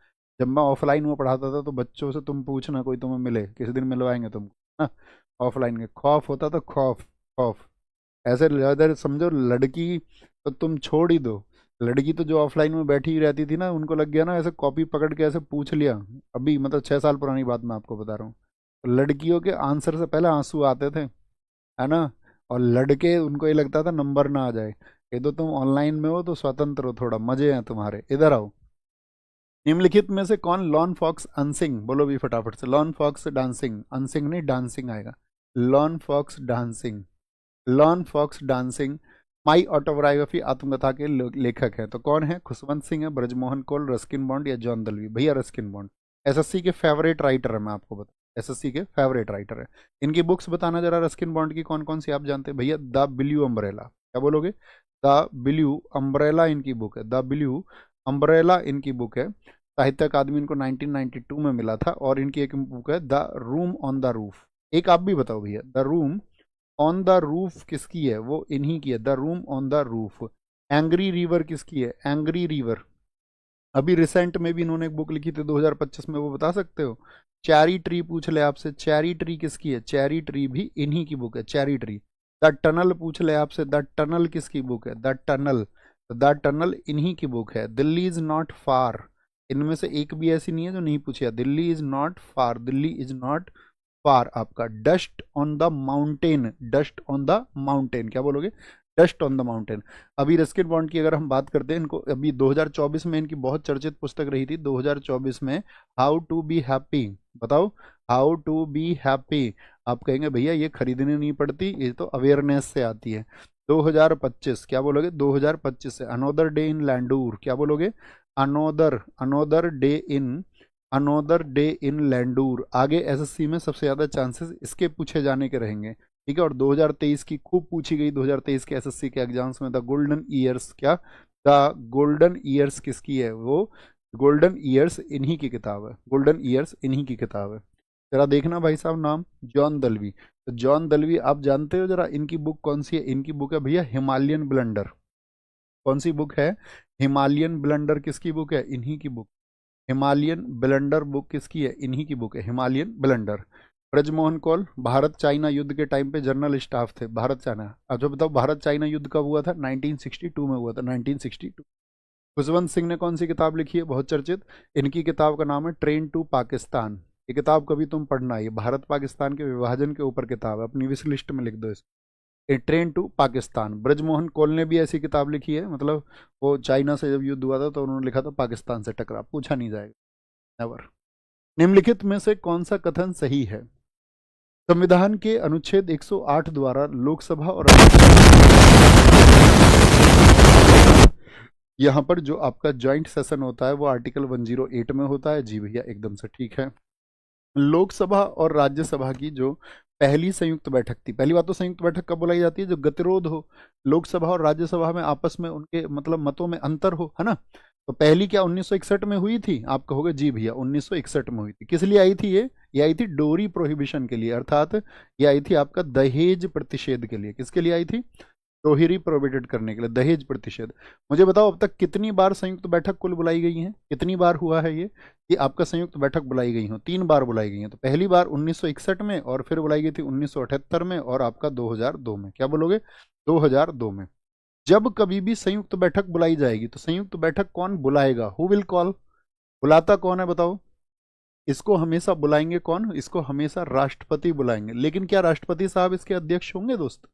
जब मैं ऑफलाइन में पढ़ाता था तो बच्चों से तुम पूछना, कोई तुम्हें मिले किसी दिन मिलवाएंगे तुमको ना, ऑफलाइन के। खौफ होता था, खौफ, खौफ। ऐसे ज़्यादा समझो, लड़की तो तुम छोड़ ही दो, लड़की तो जो ऑफलाइन में बैठी ही रहती थी ना, उनको लग गया ना ऐसे कॉपी पकड़ के ऐसे पूछ लिया। अभी मतलब 6 साल पुरानी बात मैं आपको बता रहा हूँ। तो लड़कियों के आंसर से पहले आंसू आते थे, है ना, और लड़के उनको ये लगता था नंबर ना आ जाए। ये तो तुम ऑनलाइन में हो तो स्वतंत्र हो, थोड़ा मजे हैं तुम्हारे, इधर आओ। निम्नलिखित में से कौन लॉन फॉक्स अनसिंग, बोलो भी फटाफट से। लॉन फॉक्स डांसिंग, अनसिंग नहीं डांसिंग आएगा। Lone fox dancing, lone fox dancing my autobiography आत्मकथा के लेखक है। तो कौन है? खुशवंत सिंह है, ब्रजमोहन कौल, रस्किन बॉन्ड या जॉन दलवी? भैया रस्किन बॉन्ड। एसएससी के फेवरेट राइटर है, मैं आपको बता, एसएससी के फेवरेट राइटर है। इनकी बुक्स बताना जरा, रस्किन बॉन्ड की कौन कौन सी आप जानते हैं भैया? द ब्लू अम्ब्रेला, क्या बोलोगे? द ब्लू अम्ब्रेला इनकी बुक है, द ब्लू अम्ब्रेला इनकी बुक है। साहित्य अकादमी इनको 1992 में मिला था। और इनकी एक बुक है the room on the roof. एक आप भी बताओ भैया, the room on the roof किसकी है? वो इन्हीं की है, the room on the roof. Angry river किसकी है? Angry river. अभी रिसेंट में भी इन्होंने एक बुक लिखी थी 2025 में, वो बता सकते हो? चेरी ट्री पूछ ले आपसे, चेरी ट्री किसकी है? चेरी ट्री भी इन्हीं की बुक है, चेरी ट्री। द टनल पूछ ले आपसे, द टनल किसकी बुक है? द टनल, द टनल इन्हीं की बुक है। दिल्ली इज नॉट फार, इनमें से एक भी ऐसी नहीं है जो नहीं पूछे। Delhi is not far, Delhi is not far आपका। Dust on the mountain, dust on the mountain, क्या बोलोगे? Dust on the mountain. अभी रस्किन बॉन्ड की अगर हम बात करते हैं, इनको अभी 2024 में इनकी बहुत चर्चित पुस्तक रही थी 2024 में, हाउ टू बी हैप्पी। बताओ, हाउ टू बी हैप्पी। आप कहेंगे भैया ये खरीदनी नहीं पड़ती, ये तो अवेयरनेस से आती है। 2025, क्या बोलोगे? 2025 से। अनोदर डे इन लैंडूर, क्या बोलोगे? Another, another day in, another day in Landour. आगे एसएससी में सबसे ज़्यादा चांसेस इसके पूछे जाने के रहेंगे, ठीक है। और 2023 की खूब पूछी गई, 2023 के एसएससी के एग्जाम्स में। द गोल्डन ईयर्स, क्या? द गोल्डन ईयर्स किसकी है? वो गोल्डन ईयर्स इन्हीं की किताब है, गोल्डन ईयर्स इन्हीं की किताब है। जरा देखना भाई साहब नाम, जॉन दलवी। तो जॉन दलवी आप जानते हो जरा इनकी बुक कौन सी है? इनकी बुक है भैया हिमालयन ब्लंडर। कौन सी बुक है? हिमालयन ब्लंडर किसकी बुक है? इन्हीं की बुक। हिमालयन ब्लंडर बुक किसकी है? इन्हीं की बुक है, Himalayan blunder. Brajmohan Kaul Bharat China युद्ध के टाइम पे जनरल स्टाफ थे, भारत चाइना। अच्छा बताओ भारत चाइना युद्ध कब हुआ था? 1962 में हुआ था, 1962। खुशवंत सिंह ने कौन सी किताब लिखी है बहुत चर्चित? इनकी किताब का नाम है ट्रेन टू पाकिस्तान। ये किताब कभी तुम पढ़ना, ये भारत पाकिस्तान के विभाजन के ऊपर किताब है, अपनी विश लिस्ट में लिख दो इसको, ए ट्रेन टू पाकिस्तान। ब्रजमोहन कौल ने भी ऐसी किताब लिखी है, मतलब वो चाइना से जब युद्ध हुआ था तो उन्होंने लिखा था पाकिस्तान से टकरा, पूछा नहीं जाएगा, नेवर। निम्नलिखित में से कौन सा कथन सही है? संविधान के अनुच्छेद 108 द्वारा लोकसभा और यहाँ पर जो आपका ज्वाइंट सेशन होता है वो आर्टिकल 108 में होता है। जी भैया एकदम से ठीक है। लोकसभा और राज्यसभा की जो पहली संयुक्त बैठक थी, पहली बात तो संयुक्त बैठक कब बुलाई जाती है, जो गतिरोध हो लोकसभा और राज्यसभा में, आपस में उनके मतलब मतों में अंतर हो, है ना। तो पहली क्या 1961 में हुई थी, आप कहोगे जी भैया 1961 में हुई थी। किस लिए आई थी ये आई थी डोरी प्रोहिबिशन के लिए, अर्थात ये आई थी आपका दहेज प्रतिषेध के लिए। किसके लिए आई थी, दोहरी प्रोहिबिटेड करने के लिए, दहेज प्रतिषेध। मुझे बताओ अब तक कितनी बार संयुक्त बैठक कुल बुलाई गई है, कितनी बार हुआ है ये आपका संयुक्त बैठक बुलाई गई हो, 3 बार बुलाई गई है। तो पहली बार 1961 में, और फिर बुलाई गई थी 1978 में, और आपका 2002 में। क्या बोलोगे, 2002 में। जब कभी भी संयुक्त बैठक बुलाई जाएगी तो संयुक्त बैठक कौन बुलाएगा, हु विल कॉल, बुलाता कौन है बताओ। इसको हमेशा बुलाएंगे कौन, इसको हमेशा राष्ट्रपति बुलाएंगे। लेकिन क्या राष्ट्रपति साहब इसके अध्यक्ष होंगे दोस्त,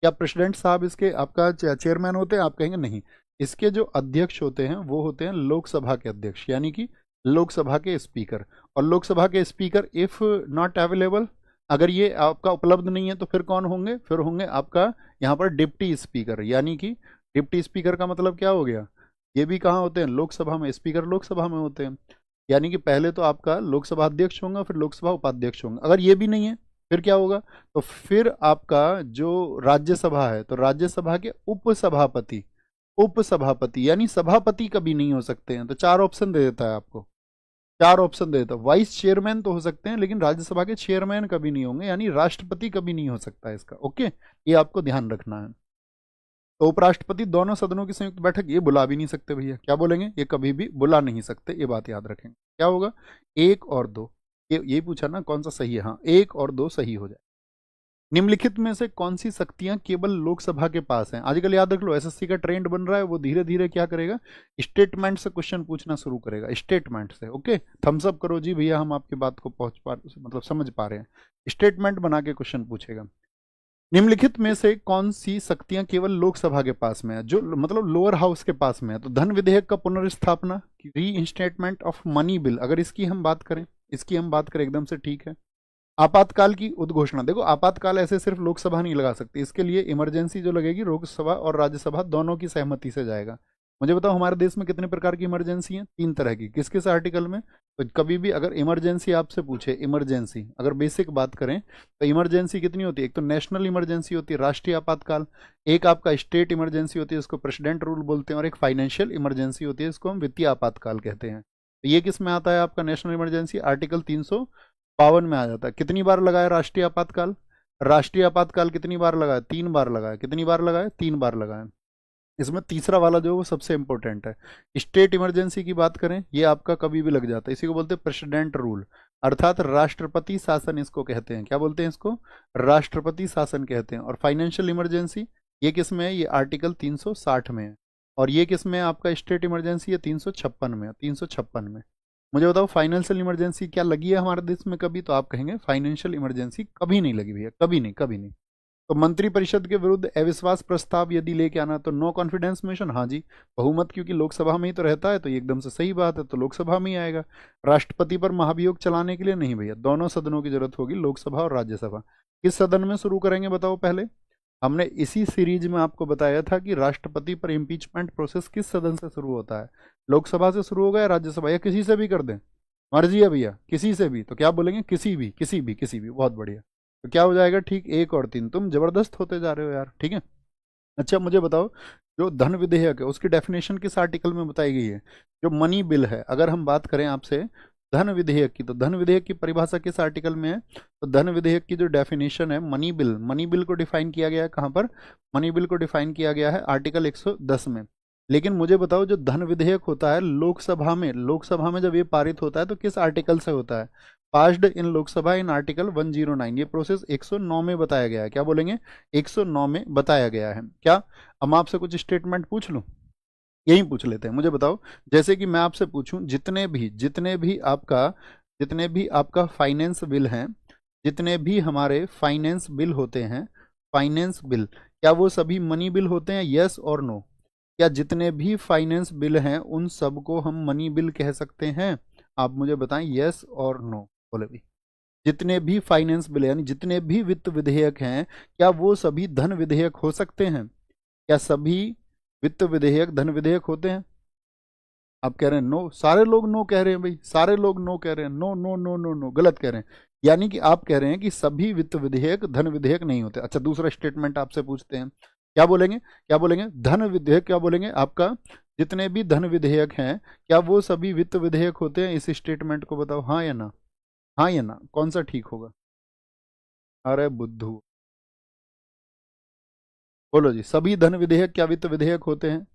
क्या प्रेसिडेंट साहब इसके आपका चेयरमैन होते हैं, आप कहेंगे नहीं। इसके जो अध्यक्ष होते हैं वो होते हैं लोकसभा के अध्यक्ष, यानी कि लोकसभा के स्पीकर। और लोकसभा के स्पीकर इफ नॉट अवेलेबल, अगर ये आपका उपलब्ध नहीं है तो फिर कौन होंगे, फिर होंगे आपका यहाँ पर डिप्टी स्पीकर। यानी कि डिप्टी स्पीकर का मतलब क्या हो गया, ये भी कहाँ होते हैं, लोकसभा में, स्पीकर लोकसभा में होते हैं। यानी कि पहले तो आपका लोकसभा अध्यक्ष होंगे, फिर लोकसभा उपाध्यक्ष होंगे। अगर ये भी नहीं है फिर क्या होगा, तो फिर आपका जो राज्यसभा है, तो राज्यसभा के उपसभापति, उपसभापति यानी सभापति कभी नहीं हो सकते हैं। तो 4 ऑप्शन दे देता है आपको, 4 ऑप्शन दे देता है। वाइस चेयरमैन तो हो सकते हैं, लेकिन राज्यसभा के चेयरमैन कभी नहीं होंगे, यानी राष्ट्रपति कभी नहीं हो सकता है इसका। ओके, ये आपको ध्यान रखना है। तो उपराष्ट्रपति दोनों सदनों की संयुक्त बैठक ये बुला भी नहीं सकते भैया, क्या बोलेंगे, ये कभी भी बुला नहीं सकते, ये बात याद रखेंगे। क्या होगा, 1 और 2, ये पूछा ना कौन सा सही है, हाँ 1 और 2 सही हो जाए। निम्नलिखित में से कौन सी शक्तियां केवल लोकसभा के पास हैं। आजकल याद रख लो, एसएससी का ट्रेंड बन रहा है, वो धीरे धीरे क्या करेगा, स्टेटमेंट से क्वेश्चन पूछना शुरू करेगा, स्टेटमेंट से। ओके, थम्स अप करो जी भैया, हम आपकी बात को मतलब समझ पा रहे हैं। स्टेटमेंट बना के क्वेश्चन पूछेगा। निम्नलिखित में से कौन सी शक्तियां केवल लोकसभा के पास में है, जो मतलब लोअर हाउस के पास में है। तो धन विधेयक का पुनर्स्थापना, री इंस्टेटमेंट ऑफ मनी बिल, अगर इसकी हम बात करें, इसकी हम बात करें एकदम से ठीक है। आपातकाल की उद्घोषणा, देखो आपातकाल ऐसे सिर्फ लोकसभा नहीं लगा सकती, इसके लिए इमरजेंसी जो लगेगी लोकसभा और राज्यसभा दोनों की सहमति से जाएगा। मुझे बताओ हमारे देश में कितने प्रकार की इमरजेंसी हैं, 3 तरह की। किस किस आर्टिकल में, तो कभी भी अगर इमरजेंसी आपसे पूछे, इमरजेंसी अगर बेसिक बात करें तो इमरजेंसी कितनी होती है, एक तो नेशनल इमरजेंसी होती है, राष्ट्रीय आपातकाल, एक आपका स्टेट इमरजेंसी होती है, इसको प्रेसिडेंट रूल बोलते हैं, और एक फाइनेंशियल इमरजेंसी होती है, इसको हम वित्तीय आपातकाल कहते हैं। तो ये किस में आता है आपका नेशनल इमरजेंसी, आर्टिकल 352 में आ जाता है। कितनी बार लगाया राष्ट्रीय आपातकाल, राष्ट्रीय आपातकाल कितनी बार लगाया, 3 बार लगाया। कितनी बार लगाया, 3 बार लगाया। इसमें तीसरा वाला जो है वो सबसे इंपॉर्टेंट है। स्टेट इमरजेंसी की बात करें, ये आपका कभी भी लग जाता है, इसी को बोलते हैं प्रेसिडेंट रूल, अर्थात राष्ट्रपति शासन इसको कहते हैं। क्या बोलते हैं इसको, राष्ट्रपति शासन कहते हैं। और फाइनेंशियल इमरजेंसी ये किस में है, ये आर्टिकल 360 में है। और ये किस में है आपका, स्टेट इमरजेंसी है 356 में, 356 में। मुझे बताओ फाइनेंशियल इमरजेंसी क्या लगी है हमारे देश में कभी, तो आप कहेंगे फाइनेंशियल इमरजेंसी कभी नहीं लगी भैया, कभी नहीं, कभी नहीं। तो मंत्रिपरिषद के विरुद्ध अविश्वास प्रस्ताव यदि लेके आना, तो नो कॉन्फिडेंस मोशन, हाँ जी बहुमत, क्योंकि लोकसभा में ही तो रहता है, तो ये एकदम से सही बात है, तो लोकसभा में ही आएगा। राष्ट्रपति पर महाभियोग चलाने के लिए नहीं भैया, दोनों सदनों की जरूरत होगी, लोकसभा और राज्यसभा। किस सदन में शुरू करेंगे बताओ पहले, हमने इसी सीरीज में आपको बताया था कि राष्ट्रपति पर इम्पीचमेंट प्रोसेस किस सदन से शुरू होता है, लोकसभा से शुरू होगा या राज्यसभा, या किसी से भी कर दें, मर्जी है भैया किसी से भी। तो क्या बोलेंगे, किसी भी, किसी भी, किसी भी, बहुत बढ़िया। तो क्या हो जाएगा, ठीक 1 और 3, तुम जबरदस्त होते जा रहे हो यार, ठीक है। अच्छा मुझे बताओ, जो धन विधेयक है उसकी डेफिनेशन किस आर्टिकल में बताई गई है, जो मनी बिल है, अगर हम बात करें आपसे धन विधेयक की, तो धन विधेयक की परिभाषा किस आर्टिकल में है, तो धन विधेयक की जो डेफिनेशन है मनी बिल, मनी बिल को डिफाइन किया गया है कहाँ पर, मनी बिल को डिफाइन किया गया है आर्टिकल 110 में। लेकिन मुझे बताओ जो धन विधेयक होता है लोकसभा में, लोकसभा में जब ये पारित होता है तो किस आर्टिकल से होता है, passed in Lok Sabha in article 109, ये प्रोसेस 109 में बताया गया है। क्या बोलेंगे, 109 में बताया गया है। क्या हम आपसे कुछ स्टेटमेंट पूछ लूं, यही पूछ लेते हैं। मुझे बताओ, जैसे कि मैं आपसे पूछूं, जितने भी आपका फाइनेंस बिल हैं, जितने भी हमारे फाइनेंस बिल होते हैं, फाइनेंस बिल, क्या वो सभी मनी बिल होते हैं, यस और नो। क्या जितने भी फाइनेंस बिल हैं उन सबको हम मनी बिल कह सकते हैं, आप मुझे बताएं यस और नो, बोले भी। जितने भी फाइनेंस बिल यानी जितने भी वित्त विधेयक हैं, क्या वो सभी धन विधेयक हो सकते हैं, क्या सभी वित्त विधेयक धन विधेयक होते हैं? आप कह रहे हैं नो, सारे लोग नो कह रहे हैं भाई, सारे लोग नो कह रहे हैं, no no no no no, गलत कह रहे हैं। यानी कि आप कह रहे हैं कि सभी वित्त विधेयक धन विधेयक नहीं होते। अच्छा, दूसरा स्टेटमेंट आपसे पूछते हैं, क्या बोलेंगे? क्या बोलेंगे? धन विधेयक क्या बोलेंगे आपका? जितने भी धन विधेयक हैं क्या वो सभी वित्त विधेयक होते हैं? इस स्टेटमेंट को बताओ, हाँ या ना, हाँ या ना, कौन सा ठीक होगा? अरे बुद्धू, बोलो जी, सभी धन विधेयक क्या वित्त विधेयक होते हैं?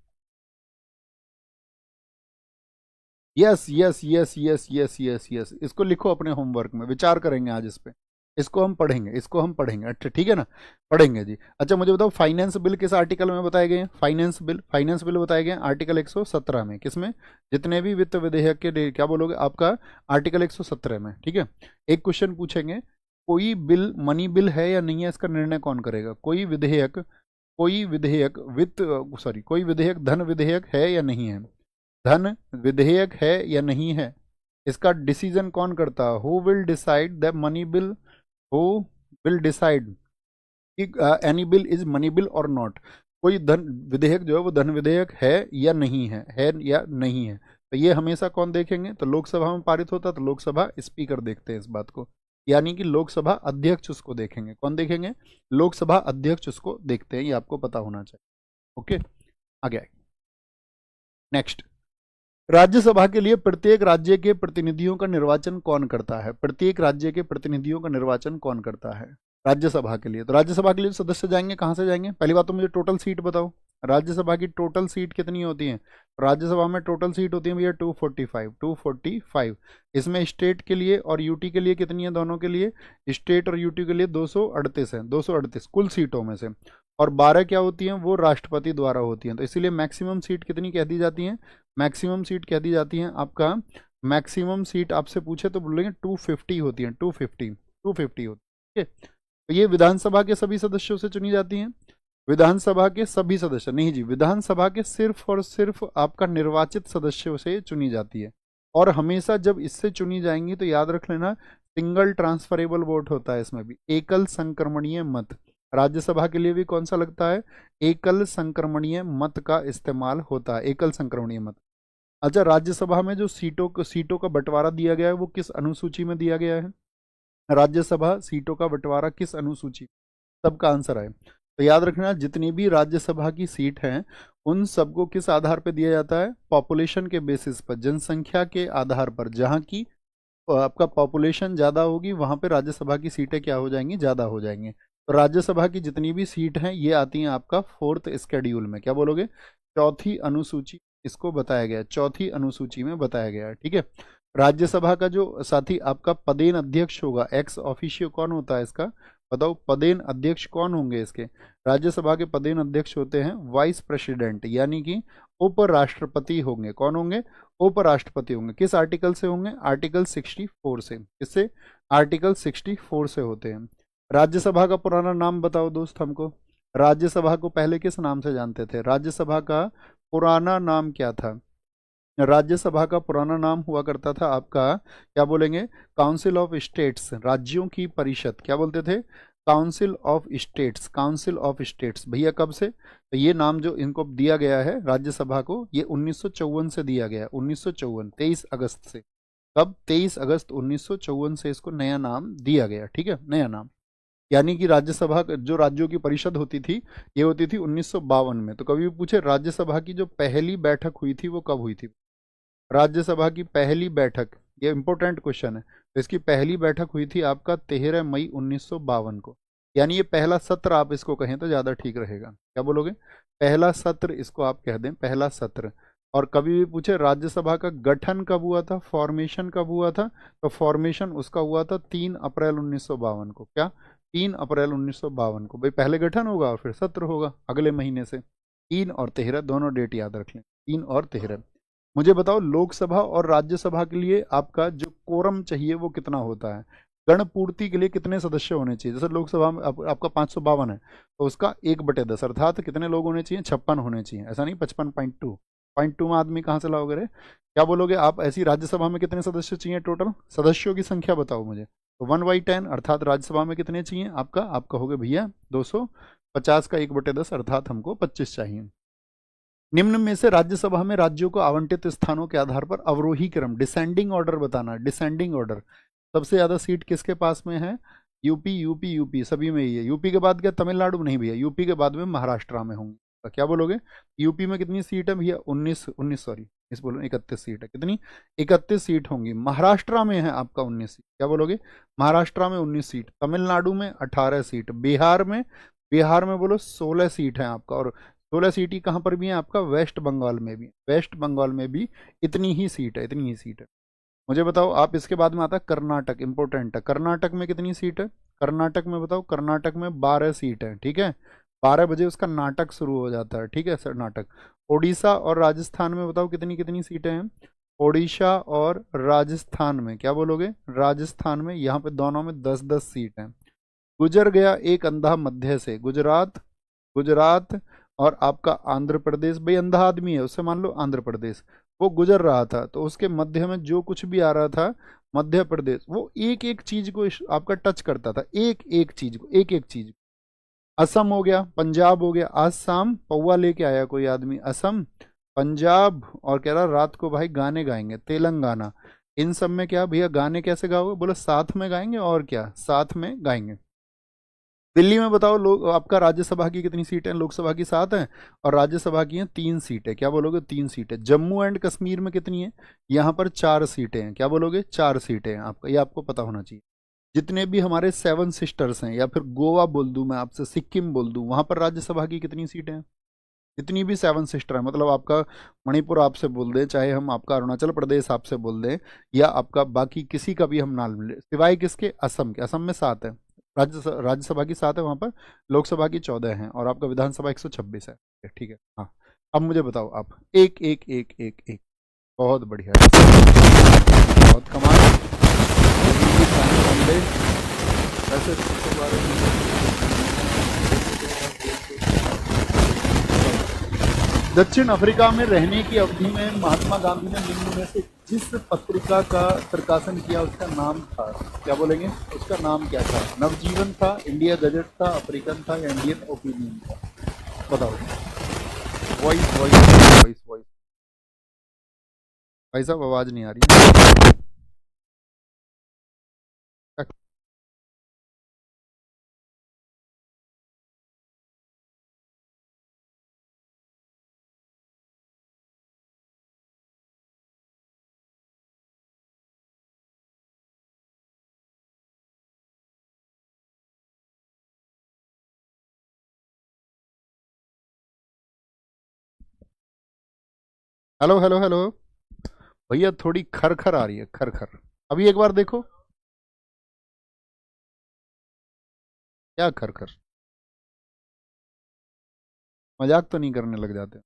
Yes yes yes yes yes yes yes, इसको लिखो अपने होमवर्क में, विचार करेंगे आज इस पे। इसको हम पढ़ेंगे, इसको हम पढ़ेंगे। अच्छा ठीक है ना, पढ़ेंगे जी। अच्छा मुझे बताओ, फाइनेंस बिल किस आर्टिकल में बताए गए हैं? फाइनेंस बिल बताए गए हैं आर्टिकल 117 में। किसमें? जितने भी वित्त विधेयक के लिए क्या बोलोगे आपका? आर्टिकल 117 में, ठीक है। एक क्वेश्चन पूछेंगे, कोई बिल मनी बिल है या नहीं है, इसका निर्णय कौन करेगा? कोई विधेयक वित्त, सॉरी, कोई विधेयक धन विधेयक है या नहीं है? धन विधेयक है या नहीं है, इसका डिसीजन कौन करता है? Who will decide the money bill? Who will decide कि any bill is money bill और नॉट? कोई धन विधेयक जो है वो धन विधेयक है है या नहीं है? तो ये हमेशा कौन देखेंगे? तो लोकसभा में पारित होता तो लोकसभा स्पीकर देखते हैं इस बात को, यानी कि लोकसभा अध्यक्ष उसको देखेंगे। कौन देखेंगे? लोकसभा अध्यक्ष उसको देखते हैं, ये आपको पता होना चाहिए। ओके, आगे नेक्स्ट। राज्यसभा के लिए प्रत्येक राज्य के प्रतिनिधियों का निर्वाचन कौन करता है? प्रत्येक राज्य के प्रतिनिधियों का निर्वाचन कौन करता है राज्यसभा के लिए? तो राज्यसभा के लिए सदस्य जाएंगे कहाँ से जाएंगे? पहली बात तो मुझे टोटल सीट बताओ, राज्यसभा की टोटल सीट कितनी होती है? राज्यसभा में टोटल सीट होती है भैया 245, 245। इसमें स्टेट के लिए और यूटी के लिए कितनी है? दोनों के लिए, स्टेट और यूटी के लिए 238 है, 238 कुल सीटों में से। और 12 क्या होती हैं? वो राष्ट्रपति द्वारा होती हैं। तो इसीलिए मैक्सिमम सीट कितनी कह दी जाती है? मैक्सिमम सीट कह दी जाती है आपका, मैक्सिमम सीट आपसे पूछे तो बोलेंगे 250 होती है, 250 होती है, ठीक है। तो ये विधानसभा के सभी सदस्यों से चुनी जाती हैं। विधानसभा के सभी सदस्य नहीं जी, विधानसभा के सिर्फ और सिर्फ आपका निर्वाचित सदस्यों से चुनी जाती है। और हमेशा जब इससे चुनी जाएंगी तो याद रख लेना, सिंगल ट्रांसफरेबल वोट होता है इसमें भी, एकल संक्रमणीय मत। राज्यसभा के लिए भी कौन सा लगता है? एकल संक्रमणीय मत का इस्तेमाल होता है, एकल संक्रमणीय मत। अच्छा, राज्यसभा में जो सीटों का बंटवारा दिया गया है वो किस अनुसूची में दिया गया है? राज्यसभा सीटों का बंटवारा किस अनुसूची? सबका आंसर है। तो याद रखना, जितनी भी राज्यसभा की सीट हैं उन सबको किस आधार पर दिया जाता है? पॉपुलेशन के बेसिस पर, जनसंख्या के आधार पर। जहां की आपका पॉपुलेशन ज़्यादा होगी वहां पे राज्यसभा की सीटें क्या हो जाएंगी? ज़्यादा हो जाएंगी। तो राज्यसभा की जितनी भी सीट हैं ये आती हैं आपका फोर्थ स्केड्यूल में, क्या बोलोगे? चौथी अनुसूची इसको बताया गया है, चौथी अनुसूची में बताया गया है, ठीक है। राज्यसभा का जो साथी आपका पदेन अध्यक्ष होगा, एक्स ऑफिशियो कौन होता है इसका? बताओ, पदेन अध्यक्ष कौन होंगे इसके? राज्यसभा के पदेन अध्यक्ष होते हैं वाइस प्रेसिडेंट, यानी कि उपराष्ट्रपति होंगे। कौन होंगे? उपराष्ट्रपति होंगे। किस आर्टिकल से होंगे? आर्टिकल 64 से। किससे? आर्टिकल 64 से होते हैं। राज्यसभा का पुराना नाम बताओ दोस्त हमको, राज्यसभा को पहले किस नाम से जानते थे? राज्यसभा का पुराना नाम क्या था? राज्यसभा का पुराना नाम हुआ करता था आपका, क्या बोलेंगे? काउंसिल ऑफ स्टेट्स, राज्यों की परिषद। क्या बोलते थे? Council of states, council of states. भैया कब से? तो ये नाम जो इनको दिया गया है राज्यसभा को, ये 1954 से दिया गया है, 1954, 23 अगस्त से। कब? 23 अगस्त 1954 से इसको नया नाम दिया गया, ठीक है, नया नाम। यानी कि राज्यसभा जो राज्यों की परिषद होती थी ये होती थी 1952 में। तो कभी भी पूछे राज्यसभा की जो पहली बैठक हुई थी वो कब हुई थी? राज्यसभा की पहली बैठक, ये इंपॉर्टेंट क्वेश्चन है। तो इसकी पहली बैठक हुई थी आपका 13 मई 1952 को। यानी ये पहला सत्र आप इसको कहें तो ज़्यादा ठीक रहेगा। क्या बोलोगे? पहला सत्र इसको आप कह दें, पहला सत्र। और कभी भी पूछे राज्यसभा का गठन कब हुआ था, फॉर्मेशन कब हुआ था, तो फॉर्मेशन उसका हुआ था 3 अप्रैल 1952 को। क्या? 3 अप्रैल 1952 को। भाई पहले गठन होगा और फिर सत्र होगा अगले महीने से। 3 और 13 दोनों डेट याद रख लें, 3 और 13। मुझे बताओ, लोकसभा और राज्यसभा के लिए आपका जो कोरम चाहिए वो कितना होता है? गण पूर्ति के लिए कितने सदस्य होने चाहिए? जैसे लोकसभा में आपका 552 है तो उसका 1/10 अर्थात कितने लोग होने चाहिए? 56 होने चाहिए। ऐसा नहीं 55.2 में आदमी कहाँ से लाओगे रे? क्या बोलोगे आप? ऐसी राज्यसभा में कितने सदस्य चाहिए? टोटल सदस्यों की संख्या बताओ मुझे। तो 1/10 अर्थात राज्यसभा में कितने चाहिए? आपका हो गए भैया 250 का 1/10 अर्थात हमको 25 चाहिए। निम्न में से राज्यसभा में राज्यों को आवंटित स्थानों के आधार पर अवरोही क्रम, डिसेंडिंग ऑर्डर बताना, डिसेंडिंग ऑर्डर। सबसे ज्यादा सीट किसके पास में है? यूपी, यूपी, यूपी, सभी में ही है। यूपी के बाद क्या तमिलनाडु? नहीं भैया, यूपी के बाद में महाराष्ट्र में होंगे। तो क्या बोलोगे? यूपी में कितनी सीट है भैया? 19, 19 सॉरी, इस बोलो 31 सीट है। कितनी? 31 सीट होंगी। महाराष्ट्र में है आपका 19 सीट। क्या बोलोगे? महाराष्ट्र में 19 सीट, तमिलनाडु में 18 सीट, बिहार में बोलो 16 सीट है आपका। और 16 सीट ही कहाँ पर भी है आपका? वेस्ट बंगाल में भी। वेस्ट बंगाल में भी इतनी ही सीट है, इतनी ही सीट है। मुझे बताओ आप, इसके बाद में आता है कर्नाटक, इंपॉर्टेंट है। कर्नाटक में कितनी सीट है? कर्नाटक में बताओ। कर्नाटक में 12 सीट है, ठीक है। 12 बजे उसका नाटक शुरू हो जाता है, ठीक है सर, नाटक। ओडिशा और राजस्थान में बताओ कितनी कितनी सीटें हैं? ओडिशा और राजस्थान में क्या बोलोगे? राजस्थान में यहाँ पे दोनों में 10-10 सीट हैं। गुजर गया एक अंधा मध्य से, गुजरात, गुजरात और आपका आंध्र प्रदेश। भाई अंधा आदमी है, उससे मान लो आंध्र प्रदेश, वो गुजर रहा था तो उसके मध्य में जो कुछ भी आ रहा था मध्य प्रदेश, वो एक एक चीज को आपका टच करता था, एक एक चीज को, एक एक चीज। असम हो गया, पंजाब हो गया। आज शाम पौवा लेके आया कोई आदमी, असम, पंजाब, और कह रहा रात को भाई गाने गाएंगे, तेलंगाना। इन सब में क्या भैया गाने कैसे गाओगे? बोलो साथ में गाएंगे, और क्या साथ में गाएंगे। दिल्ली में बताओ लोग आपका राज्यसभा की कितनी सीटें हैं? लोकसभा की 7 हैं और राज्यसभा की हैं 3 सीटें। क्या बोलोगे? 3 सीटें। जम्मू एंड कश्मीर में कितनी है? यहाँ पर 4 सीटें हैं। क्या बोलोगे? 4 सीटें हैं आपका, ये आपको पता होना चाहिए। जितने भी हमारे 7 सिस्टर्स हैं, या फिर गोवा बोल दूं मैं आपसे, सिक्किम बोल दूं, वहां पर राज्यसभा की कितनी सीटें हैं? जितनी भी 7 सिस्टर है, मतलब आपका मणिपुर आपसे बोल दें, चाहे हम आपका अरुणाचल प्रदेश आपसे बोल दें, या आपका बाकी किसी का भी हम नाम ले, सिवाय किसके? असम के। असम में 7 है। राज्यसभा की 7 है वहां पर, लोकसभा की 14 है, और आपका विधानसभा 126 है। ठीक है, हाँ। अब मुझे बताओ आप, एक एक एक एक एक। बहुत बढ़िया, बहुत कमाल। वैसे इसके बारे में, दक्षिण अफ्रीका में रहने की अवधि में महात्मा गांधी ने निम्न में से जिस पत्रिका का प्रकाशन किया उसका नाम था? क्या बोलेंगे? उसका नाम क्या था? नवजीवन था, इंडिया गजट था, अफ्रीकन था, या इंडियन ओपिनियन था? बताओ। Voice voice voice voice. भाई साहब आवाज नहीं आ रही। Hello hello hello. भैया थोड़ी खर खर आ रही है, खर खर। अभी एक बार देखो, क्या खर खर? मजाक तो नहीं करने लग जाते?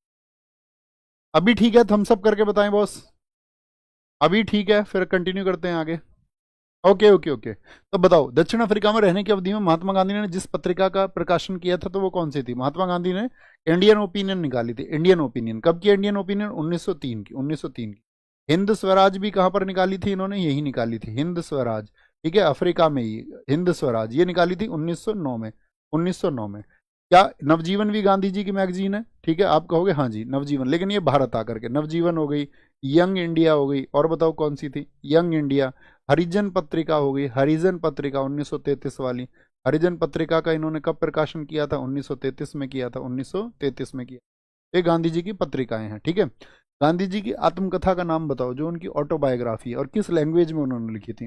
अभी ठीक है, थम्स अप करके बताएं बॉस। अभी ठीक है, फिर कंटिन्यू करते हैं आगे। Okay okay okay. तो बताओ, दक्षिण अफ्रीका में रहने की अवधि में महात्मा गांधी ने जिस पत्रिका का प्रकाशन किया था, तो वो कौन सी थी? महात्मा गांधी ने इंडियन ओपिनियन निकाली थी। इंडियन ओपिनियन कब की? इंडियन ओपिनियन 1903 की, 1903 की। हिंद स्वराज भी कहां पर निकाली थी इन्होंने? यही निकाली थी, हिंद स्वराज। ठीक है, अफ्रीका में ही हिंद स्वराज ये निकाली थी 1909 में। 1909 में। क्या नवजीवन भी गांधी जी की मैगजीन है? ठीक है, आप कहोगे हाँ जी नवजीवन, लेकिन ये भारत आकर के नवजीवन हो गई, यंग इंडिया हो गई, और बताओ कौन सी थी? Young India. हरिजन पत्रिका हो गई, हरिजन पत्रिका 1933 वाली। हरिजन पत्रिका का इन्होंने कब प्रकाशन किया था? 1933 में किया था, 1933 में किया। ये गांधी जी की पत्रिकाएं हैं, ठीक है। गांधी जी की आत्मकथा का नाम बताओ, जो उनकी ऑटोबायोग्राफी है, और किस लैंग्वेज में उन्होंने लिखी थी?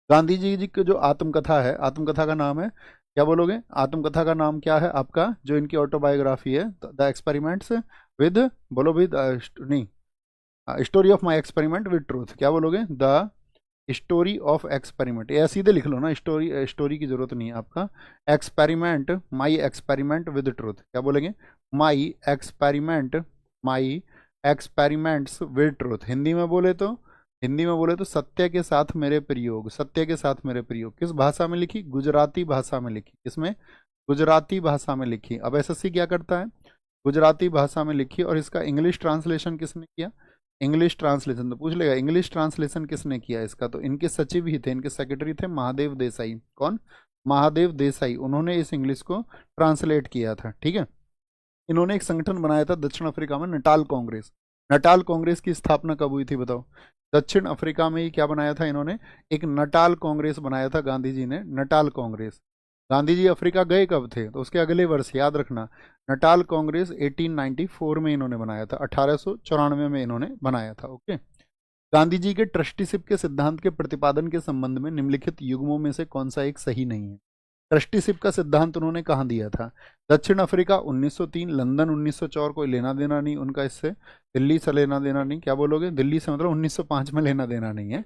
गांधी जी की जो आत्मकथा है, आत्मकथा का नाम है, क्या बोलोगे? आत्मकथा का नाम क्या है आपका, जो इनकी ऑटोबायोग्राफी है? द एक्सपेरिमेंट्स विद, बोलो विद, नहीं, story of my experiment with truth. क्या बोलोगे? The story of experiment. या सीधे लिख लो ना, स्टोरी, स्टोरी की जरूरत नहीं है आपका। Experiment, my experiment with truth. क्या बोलेंगे? My experiment, my experiments with truth. Hindi में बोले तो, हिंदी में बोले तो सत्य के साथ मेरे प्रयोग, सत्य के साथ मेरे प्रयोग। किस भाषा में लिखी? गुजराती भाषा में लिखी। किसमें? गुजराती भाषा में लिखी। अब एसएससी क्या करता है? गुजराती भाषा में लिखी, और इसका इंग्लिश ट्रांसलेशन किसने किया? इंग्लिश ट्रांसलेशन तो पूछ लेगा, इंग्लिश ट्रांसलेशन किसने किया इसका? तो इनके सचिव ही थे, इनके सेक्रेटरी थे महादेव देसाई। कौन? महादेव देसाई। उन्होंने इस इंग्लिश को ट्रांसलेट किया था, ठीक है। इन्होंने एक संगठन बनाया था दक्षिण अफ्रीका में, नटाल कांग्रेस। नटाल कांग्रेस की स्थापना कब हुई थी बताओ? दक्षिण अफ्रीका में ही क्या बनाया था इन्होंने? एक नटाल कांग्रेस बनाया था गांधी जी ने, Natal Congress. Gandhi ji Africa गए कब थे? तो उसके अगले वर्ष, याद रखना। नटाल कांग्रेस 1894 में इन्होंने बनाया था, 1894 में इन्होंने बनाया था। ओके। गांधी जी के ट्रस्टीशिप के सिद्धांत के प्रतिपादन के संबंध में निम्नलिखित युग्मों में से कौन सा एक सही नहीं है? ट्रस्टीशिप का सिद्धांत उन्होंने कहाँ दिया था? दक्षिण अफ्रीका 1903, लंदन 1904, कोई लेना देना नहीं उनका इससे, दिल्ली से लेना देना नहीं। क्या बोलोगे? दिल्ली से मतलब 1905 में लेना देना नहीं है।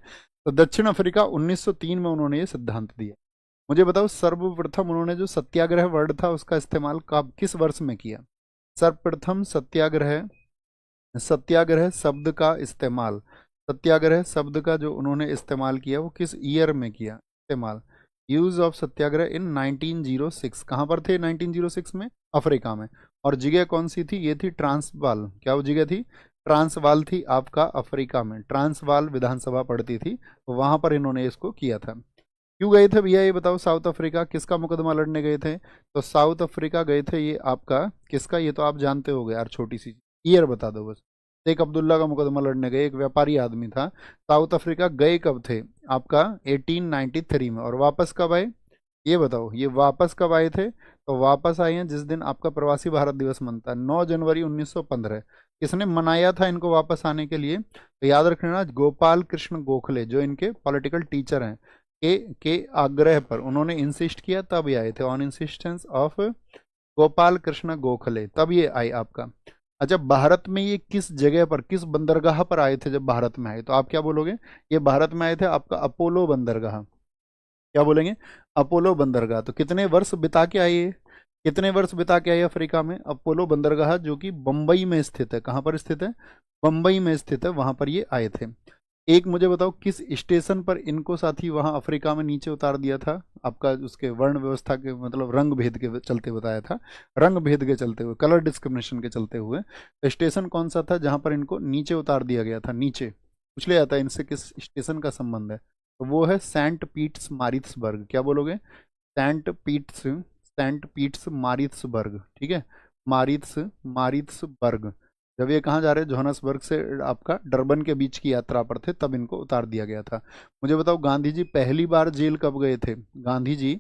तो दक्षिण अफ्रीका 1903 में उन्होंने ये सिद्धांत दिया। मुझे बताओ, सर्वप्रथम उन्होंने जो सत्याग्रह वर्ड था उसका इस्तेमाल कब, किस वर्ष में किया? सर्वप्रथम सत्याग्रह, सत्याग्रह शब्द का इस्तेमाल, सत्याग्रह शब्द का जो उन्होंने इस्तेमाल किया वो किस ईयर में किया इस्तेमाल? यूज ऑफ सत्याग्रह इन 1906। कहाँ पर थे 1906 में? अफ्रीका में। और जगह कौन सी थी? ये थी ट्रांसवाल। क्या वो जगह थी? ट्रांसवाल थी आपका अफ्रीका में। ट्रांसवाल विधानसभा पड़ती थी, तो वहां पर इन्होंने इसको किया था। क्यों गए थे भैया ये बताओ? साउथ अफ्रीका किसका मुकदमा लड़ने गए थे? तो साउथ अफ्रीका गए थे ये आपका किसका, ये तो आप जानते हो यार, छोटी सी ईयर बता दो बस। शेख अब्दुल्ला का मुकदमा लड़ने गए, एक व्यापारी आदमी था। साउथ अफ्रीका गए कब थे? आपका 1893 में। और वापस कब आए ये बताओ? ये वापस कब आए थे? तो वापस आए हैं जिस दिन आपका प्रवासी भारत दिवस मनता है, 9 जनवरी 1915। किसने मनाया था इनको वापस आने के लिए? तो याद रखना, गोपाल कृष्ण गोखले, जो इनके पॉलिटिकल टीचर हैं, के आग्रह पर उन्होंने इंसिस्ट किया, तब ये आए थे। On insistence of Gopal Krishna Gokhale, तब ये आए आपका। अच्छा, भारत में ये किस जगह पर, किस बंदरगाह पर आए थे? जब भारत में आए तो आप क्या बोलोगे? ये भारत में आए थे आपका अपोलो बंदरगाह। क्या बोलेंगे? अपोलो बंदरगाह। तो कितने वर्ष बिता के आए ये? कितने वर्ष बिता के आए अफ्रीका में? अपोलो बंदरगाह जो कि बम्बई में स्थित है। कहाँ पर स्थित है? बम्बई में स्थित है, वहां पर ये आए थे। एक मुझे बताओ, किस स्टेशन पर इनको साथी वहां अफ्रीका में नीचे उतार दिया था? आपका उसके वर्ण व्यवस्था के मतलब रंग भेद के चलते बताया था, रंग भेद के चलते हुए, कलर डिस्क्रिमिनेशन के चलते हुए। स्टेशन कौन सा था जहां पर इनको नीचे उतार दिया गया था? नीचे पूछ लिया जाता है इनसे किस स्टेशन का संबंध है, तो वो है सेंट पीट्स मारित्सबर्ग। क्या बोलोगे? सेंट पीट्स मारित्सबर्ग, ठीक है। मारित्सबर्ग। जब ये कहाँ जा रहे हैं? जोहानसबर्ग से आपका डरबन के बीच की यात्रा पर थे, तब इनको उतार दिया गया था। मुझे बताओ, गांधी जी पहली बार जेल कब गए थे? गांधी जी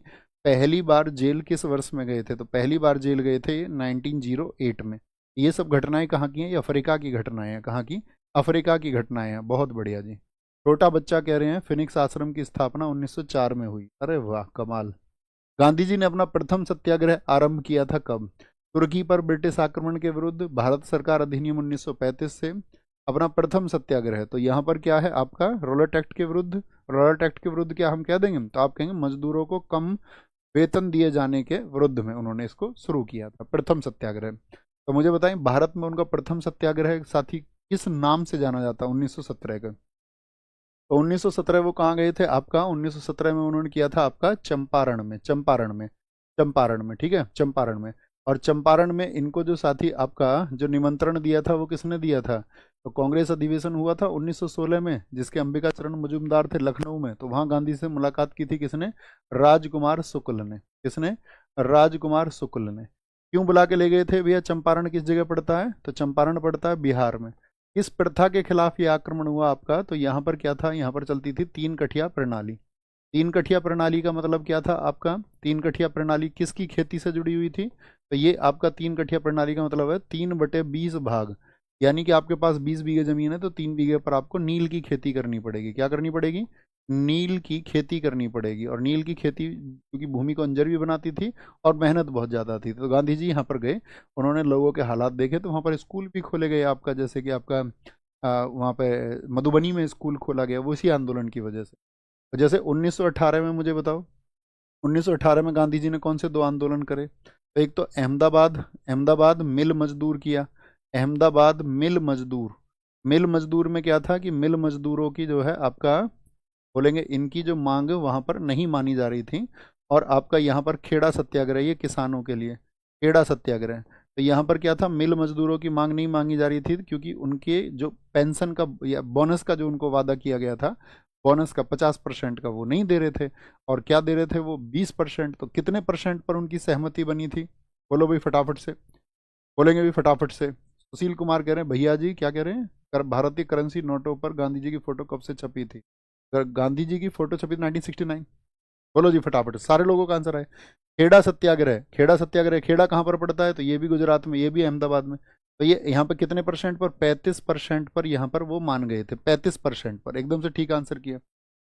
पहली बार जेल किस वर्ष में गए थे? तो पहली बार जेल गए थे 1908 में। ये सब घटनाएं कहाँ की हैं? ये अफ्रीका की घटनाएं हैं। कहाँ की? अफ्रीका की घटनाएं हैं। बहुत बढ़िया जी। छोटा बच्चा कह रहे हैं फिनिक्स आश्रम की स्थापना 1904 में हुई। अरे वाह, कमाल। गांधी जी ने अपना प्रथम सत्याग्रह आरंभ किया था कब? तुर्की पर ब्रिटिश आक्रमण के विरुद्ध, भारत सरकार अधिनियम 1935 से। अपना प्रथम सत्याग्रह तो यहाँ पर क्या है आपका? रॉलेट एक्ट के विरुद्ध। रॉलेट एक्ट के विरुद्ध क्या हम कह देंगे? तो आप कहेंगे मजदूरों को कम वेतन दिए जाने के विरुद्ध में उन्होंने इसको शुरू किया था, प्रथम सत्याग्रह। तो मुझे बताएं, भारत में उनका प्रथम सत्याग्रह साथी किस नाम से जाना जाता है 1917 का? तो 1917 वो कहाँ गए थे आपका? 1917 में उन्होंने किया था आपका चंपारण में, चंपारण में, ठीक है, चंपारण में। और चंपारण में इनको जो साथी आपका जो निमंत्रण दिया था वो किसने दिया था? तो कांग्रेस अधिवेशन हुआ था 1916 में, जिसके अंबिका चरण मजूमदार थे लखनऊ में, तो वहां गांधी से मुलाकात की थी किसने? राजकुमार शुक्ल ने। किसने? राजकुमार शुक्ल ने। क्यों बुला के ले गए थे भैया? चंपारण किस जगह पड़ता है? तो चंपारण पड़ता है बिहार में। किस प्रथा के खिलाफ ये आक्रमण हुआ आपका? तो यहाँ पर क्या था? यहाँ पर चलती थी तीन कठिया प्रणाली। तीन कठिया प्रणाली का मतलब क्या था आपका? तीन कठिया प्रणाली किसकी खेती से जुड़ी हुई थी? तो ये आपका तीन कठिया प्रणाली का मतलब है 3/20 भाग। यानी कि आपके पास 20 बीघे जमीन है तो 3 बीघे पर आपको नील की खेती करनी पड़ेगी। क्या करनी पड़ेगी? नील की खेती करनी पड़ेगी। और नील की खेती क्योंकि भूमि को अंजर भी बनाती थी और मेहनत बहुत ज़्यादा थी, तो गांधी जी यहाँ पर गए, उन्होंने लोगों के हालात देखे, तो वहाँ पर स्कूल भी खोले गए आपका, जैसे कि आपका वहाँ पे मधुबनी में स्कूल खोला गया, वो इसी आंदोलन की वजह से। और जैसे 1918 में मुझे बताओ, 1918 में गांधी जी ने कौन से दो आंदोलन करे? तो एक तो अहमदाबाद, अहमदाबाद मिल मजदूर किया। अहमदाबाद मिल मजदूर, मिल मजदूर में क्या था कि मिल मजदूरों की जो है आपका, बोलेंगे इनकी जो मांग वहां पर नहीं मानी जा रही थी। और आपका यहाँ पर खेड़ा सत्याग्रह, ये किसानों के लिए खेड़ा सत्याग्रह। तो यहाँ पर क्या था? मिल मजदूरों की मांग नहीं मांगी जा रही थी क्योंकि उनके जो पेंशन का या बोनस का जो उनको वादा किया गया था, बोनस का 50% का वो नहीं दे रहे थे। और क्या दे रहे थे वो? 20%। तो कितने परसेंट पर उनकी सहमति बनी थी? बोलो भाई फटाफट से। बोलेंगे भी फटाफट से। सुशील कुमार कह रहे हैं भैया जी क्या कह रहे हैं, भारतीय करेंसी नोटों पर गांधी जी की फोटो कब से छपी थी? गांधी जी की फोटो छपी थी 1969। बोलो जी फटाफट, सारे लोगों का आंसर है। खेड़ा सत्याग्रह, खेड़ा सत्याग्रह, खेड़ा कहाँ पर पड़ता है? तो ये भी गुजरात में, ये भी अहमदाबाद में। तो ये यहाँ पर कितने परसेंट पर? 35% पर यहाँ पर वो मान गए थे, 35% पर, एकदम से ठीक आंसर किया।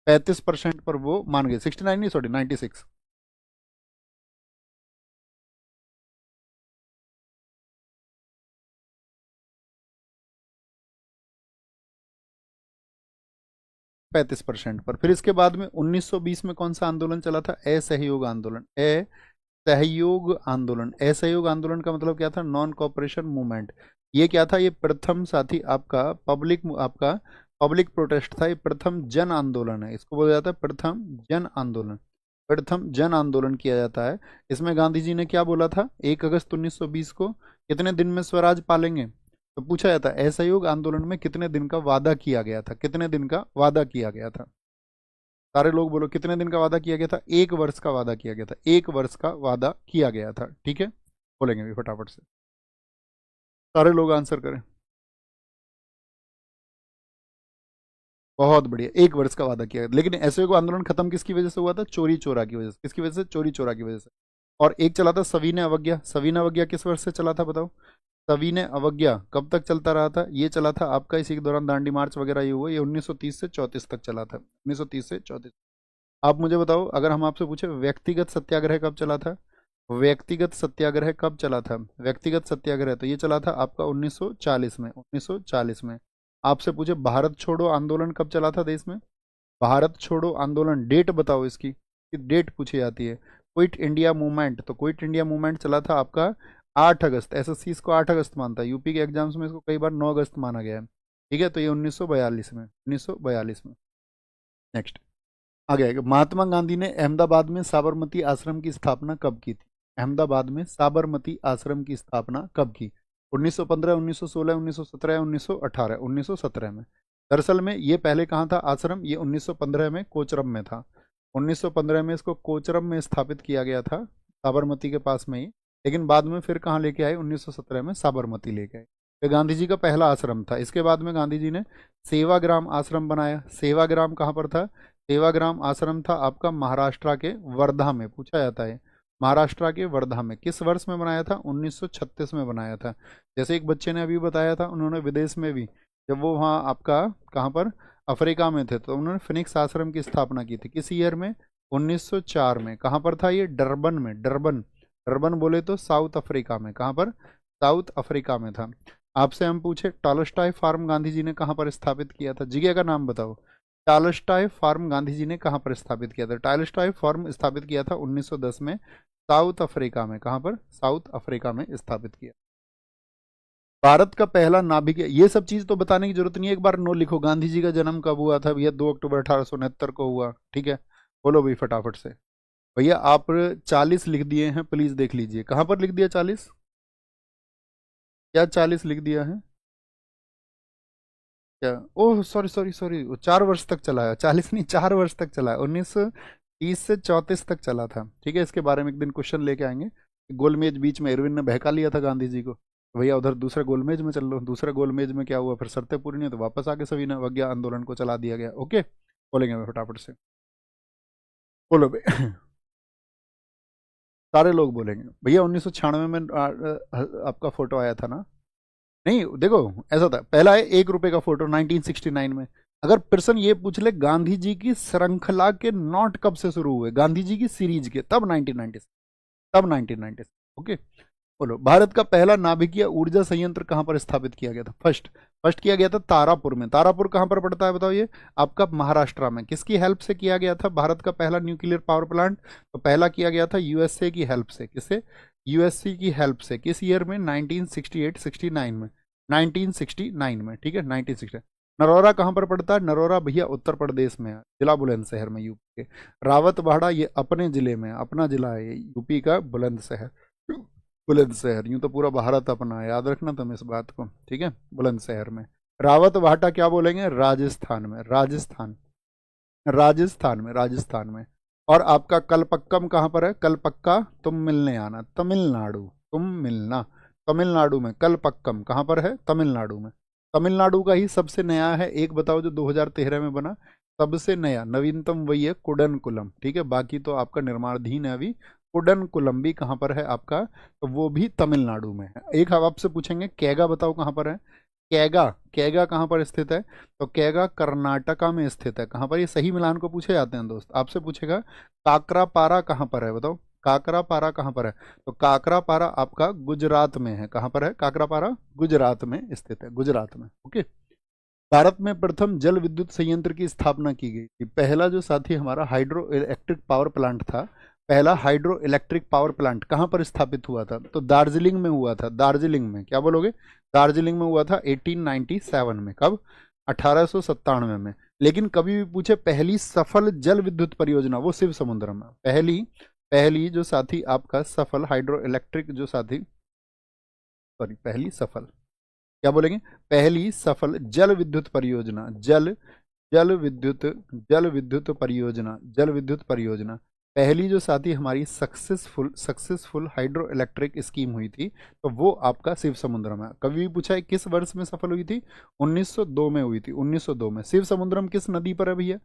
35% पर वो मान गए, 69 नहीं सॉरी 96। 35% पर। फिर इसके बाद में 1920 में कौन सा आंदोलन चला था? असहयोग आंदोलन। असहयोग आंदोलन, असहयोग आंदोलन का मतलब क्या था? Non cooperation movement. ये क्या था? ये प्रथम साथी आपका पब्लिक प्रोटेस्ट था। ये प्रथम जन आंदोलन है, इसको बोला जाता है प्रथम जन आंदोलन। प्रथम जन आंदोलन किया जाता है। इसमें गांधी जी ने क्या बोला था? 1 अगस्त 1920 को कितने दिन में स्वराज पालेंगे? तो पूछा जाता है असहयोग आंदोलन में कितने दिन का वादा किया गया था, कितने दिन का वादा किया गया था? सारे लोग बोलो कितने दिन का वादा किया गया था? 1 वर्ष का वादा किया गया था, 1 वर्ष का वादा किया गया था। ठीक है, बोलेंगे भी फटाफट से, सारे लोग आंसर करें। बहुत बढ़िया, 1 वर्ष का वादा किया। लेकिन असहयोग आंदोलन खत्म किसकी वजह से हुआ था? चोरी चोरा की वजह से। किसकी वजह से? चोरी चोरा की वजह से। और एक चला था सविनय अवज्ञा। सविनय अवज्ञा किस वर्ष से चला था बताओ? सविनय अवज्ञा कब तक चलता रहा था? ये चला था आपका, इसी के दौरान दांडी मार्च वगैरह ये हुआ, ये 1930 से 34 तक चला था, 1930 से 34। आप मुझे बताओ, अगर हम आपसे पूछे व्यक्तिगत सत्याग्रह कब चला था? व्यक्तिगत सत्याग्रह कब चला था? व्यक्तिगत सत्याग्रह तो ये चला था आपका 1940 में, 1940 में। आपसे पूछे भारत छोड़ो आंदोलन कब चला था देश में? भारत छोड़ो आंदोलन, डेट बताओ इसकी, डेट पूछी जाती है। क्विट इंडिया मूवमेंट, तो क्विट इंडिया मूवमेंट चला था आपका 8 अगस्त। एसएससी इसको 8 अगस्त मानता है, यूपी के एग्जाम्स में इसको कई बार 9 अगस्त माना गया है। ठीक है, तो ये 1942 में, 1942 में। नेक्स्ट आ गया, महात्मा गांधी ने अहमदाबाद में साबरमती आश्रम की स्थापना कब की थी? अहमदाबाद में साबरमती आश्रम की स्थापना कब की? 1915, 1916, 1917, 1918? 1917 में। दरअसल में ये पहले कहाँ था आश्रम? ये 1915 में कोचरम में था। 1915 में इसको कोचरम में स्थापित किया गया था, साबरमती के पास में ही। लेकिन बाद में फिर कहाँ लेके आए? 1917 में साबरमती लेके आए। ये गांधी जी का पहला आश्रम था। इसके बाद में गांधी जी ने सेवाग्राम आश्रम बनाया। सेवाग्राम कहाँ पर था? सेवाग्राम आश्रम था आपका महाराष्ट्र के वर्धा में। पूछा जाता है महाराष्ट्र के वर्धा में किस वर्ष में बनाया था? 1936 में बनाया था। जैसे एक बच्चे ने अभी बताया था, उन्होंने विदेश में भी, जब वो वहाँ आपका कहाँ पर अफ्रीका में थे, तो उन्होंने फिनिक्स आश्रम की स्थापना की थी। किस ईयर में? 1904 में। कहाँ पर था ये? डरबन में। डरबन, डरबन बोले तो साउथ अफ्रीका में। कहाँ पर? साउथ अफ्रीका में था। आपसे हम पूछे टॉलस्टॉय फार्म गांधी जी ने कहाँ पर स्थापित किया था? जगह का नाम बताओ। टॉलस्टॉय फार्म गांधी जी ने कहाँ पर स्थापित किया था? टॉलस्टॉय फार्म स्थापित किया था 1910 में, साउथ अफ्रीका में। कहाँ पर? साउथ अफ्रीका में स्थापित किया। भारत का पहला नाभिक, ये सब चीज तो बताने की जरूरत नहीं है, एक बार नो लिखो। गांधी जी का जन्म कब हुआ था भैया? 2 अक्टूबर 1869 को हुआ। ठीक है, बोलो भाई फटाफट से। भैया आप 40 लिख दिए हैं, प्लीज देख लीजिए कहाँ पर लिख दिया 40। क्या 40 लिख दिया है क्या? ओह सॉरी सॉरी सॉरी, वो 4 वर्ष तक चला है, 40 नहीं, 4 वर्ष तक चला है। 1930 से 34 तक चला था। ठीक है, इसके बारे में एक दिन क्वेश्चन लेके आएंगे। गोलमेज बीच में इरविन ने बहका लिया था गांधी जी को, तो भैया उधर दूसरे गोलमेज में चल लो। दूसरे गोलमेज में क्या हुआ? फिर शर्तें पूरी नहीं, तो वापस आके सभी ने अवज्ञा आंदोलन को चला दिया गया। ओके, बोलेंगे मैं फटाफट से, बोलो भाई। सारे लोग बोलेंगे भैया 1996 में आपका फोटो आया था ना? नहीं देखो, ऐसा था, पहला है 1 रुपए का फोटो 1969 में। अगर पर्सन ये पूछ ले गांधी जी की श्रृंखला के नोट कब से शुरू हुए, गांधी जी की सीरीज के, तब 1990, तब 1990। ओके, बोलो भारत का पहला नाभिकीय ऊर्जा संयंत्र कहां पर स्थापित किया गया था? फर्स्ट, फर्स्ट किया गया था तारापुर में। तारापुर कहां पर पड़ता है बताओ? ये आपका महाराष्ट्र में। किसकी हेल्प से किया गया था भारत का पहला न्यूक्लियर पावर प्लांट? तो पहला किया गया था यूएसए की हेल्प से। किससे? यूएससी की हेल्प से। किस ईयर में? 1968-69 में, 1969 में। ठीक है, 1960। नरौरा कहाँ पर पड़ता है? नरौरा भैया उत्तर प्रदेश में है, जिला बुलंदशहर में, यूपी के। रावतबाड़ा ये अपने जिले में, अपना जिला है यूपी का, बुलंदशहर। बुलंदशहर, यूं तो पूरा भारत अपना है, याद रखना तुम इस बात को। ठीक है, बुलंदशहर में। रावतबाड़ा क्या बोलेंगे? राजस्थान में, राजस्थान, राजस्थान में, राजस्थान में। और आपका कलपक्कम कहाँ पर है? कलपक्का तुम मिलने आना, तमिलनाडु, तुम मिलना। तमिलनाडु में। कलपक्कम कहाँ पर है? तमिलनाडु में। तमिलनाडु का ही सबसे नया है, एक बताओ जो 2013 में बना, सबसे नया नवीनतम वही है कुडनकुलम। ठीक है, बाकी तो आपका निर्माणाधीन है अभी। कुडनकुलम भी कहाँ पर है आपका? तो वो भी तमिलनाडु में है। एक हम आपसे पूछेंगे कैगा, बताओ कहाँ पर है? कैगा, कैगा कहाँ पर स्थित है? तो कैगा कर्नाटका में स्थित है। कहाँ पर? ये सही मिलान को पूछे जाते हैं दोस्त। आपसे पूछेगा काकरापारा कहाँ पर है, बताओ काकरापारा कहाँ पर है? तो काकरापारा आपका गुजरात में है। कहाँ पर है काकरापारा? गुजरात में स्थित है, गुजरात में। ओके। भारत में प्रथम जल विद्युत संयंत्र की स्थापना की गई थी। पहला जो साथी हमारा हाइड्रो इलेक्ट्रिक पावर प्लांट था, पहला हाइड्रो इलेक्ट्रिक पावर प्लांट कहाँ पर स्थापित हुआ था? तो दार्जिलिंग में हुआ था। दार्जिलिंग में, क्या बोलोगे? दार्जिलिंग में हुआ था 1897 में। कब? 1897 में। लेकिन कभी भी पूछे पहली सफल जल विद्युत परियोजना, वो शिव समुद्रम में। पहली पहली जो साथी आपका सफल हाइड्रो इलेक्ट्रिक जो साथी, सॉरी पहली सफल, क्या बोलेंगे? पहली सफल जल विद्युत परियोजना, जल जल विद्युत जल विद्युत परियोजना, जल विद्युत परियोजना, पहली जो साथी हमारी successful successful hydro electric scheme हुई थी, तो वो आपका शिव समुद्रम है। कभी भी पूछा है किस वर्ष में सफल हुई थी? 1902 में हुई थी, 1902 में। शिव समुद्रम किस नदी पर है भैया?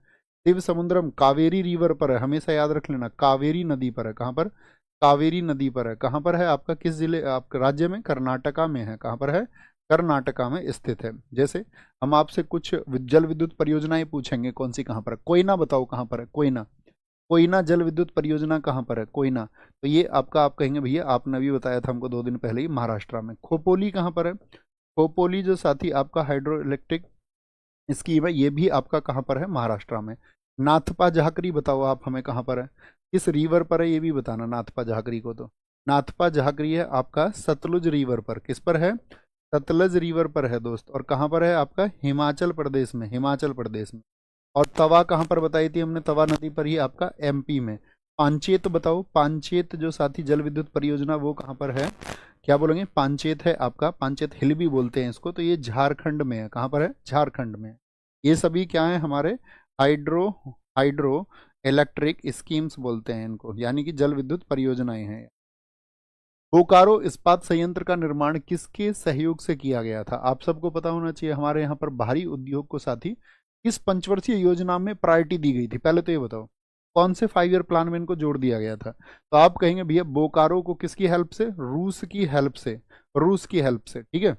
शिव समुद्रम कावेरी रिवर पर है, हमेशा याद रख लेना, कावेरी नदी पर है। कहाँ पर? कावेरी नदी पर है। कहाँ पर है आपका? किस जिले, आपके राज्य में? कर्नाटका में है। कहाँ पर है? कर्नाटका में स्थित है। जैसे हम आपसे कुछ जल विद्युत परियोजनाएं पूछेंगे, कौन सी कहाँ पर है? कोयना बताओ कहाँ पर है? कोयना, कोयना जल विद्युत परियोजना कहाँ पर है? कोयना। तो ये आपका, आप कहेंगे भैया आपने भी बताया था हमको 2 दिन पहले ही, महाराष्ट्र में। खोपोली कहाँ पर है? खोपोली जो साथी आपका हाइड्रो इलेक्ट्रिक स्कीम है, ये भी आपका कहाँ पर है? महाराष्ट्र में। नाथपा झाकरी बताओ आप हमें कहाँ पर है? किस रिवर पर है ये भी बताना नाथपा झाकरी को। तो नाथपा झाकरी है आपका सतलुज रिवर पर। किस पर है? सतलज रिवर पर है दोस्त। और कहाँ पर है आपका? हिमाचल प्रदेश में, हिमाचल प्रदेश में। और तवा कहाँ पर बताई थी हमने? तवा नदी पर ही आपका एमपी में। पांचेत बताओ, पांचेत जो साथी जल विद्युत परियोजना वो कहाँ पर है? क्या बोलेंगे? पांचेत है आपका, पांचेत हिल भी बोलते हैं इसको, तो ये झारखंड में है। कहाँ पर है? झारखंड में। ये सभी क्या है हमारे? हाइड्रो हाइड्रो इलेक्ट्रिक स्कीम्स बोलते हैं इनको, यानी कि जल विद्युत परियोजनाएं हैं। बोकारो इस्पात संयंत्र का निर्माण किसके सहयोग से किया गया था? आप सबको पता होना चाहिए। हमारे यहाँ पर भारी उद्योग को साथी किस पंचवर्षीय योजना में प्रायोरिटी दी गई थी? पहले तो ये बताओ कौन से 5 ईयर प्लान में इनको जोड़ दिया गया था? तो आप कहेंगे भैया बोकारो को किसकी हेल्प से? रूस की हेल्प से, रूस की हेल्प से। ठीक है,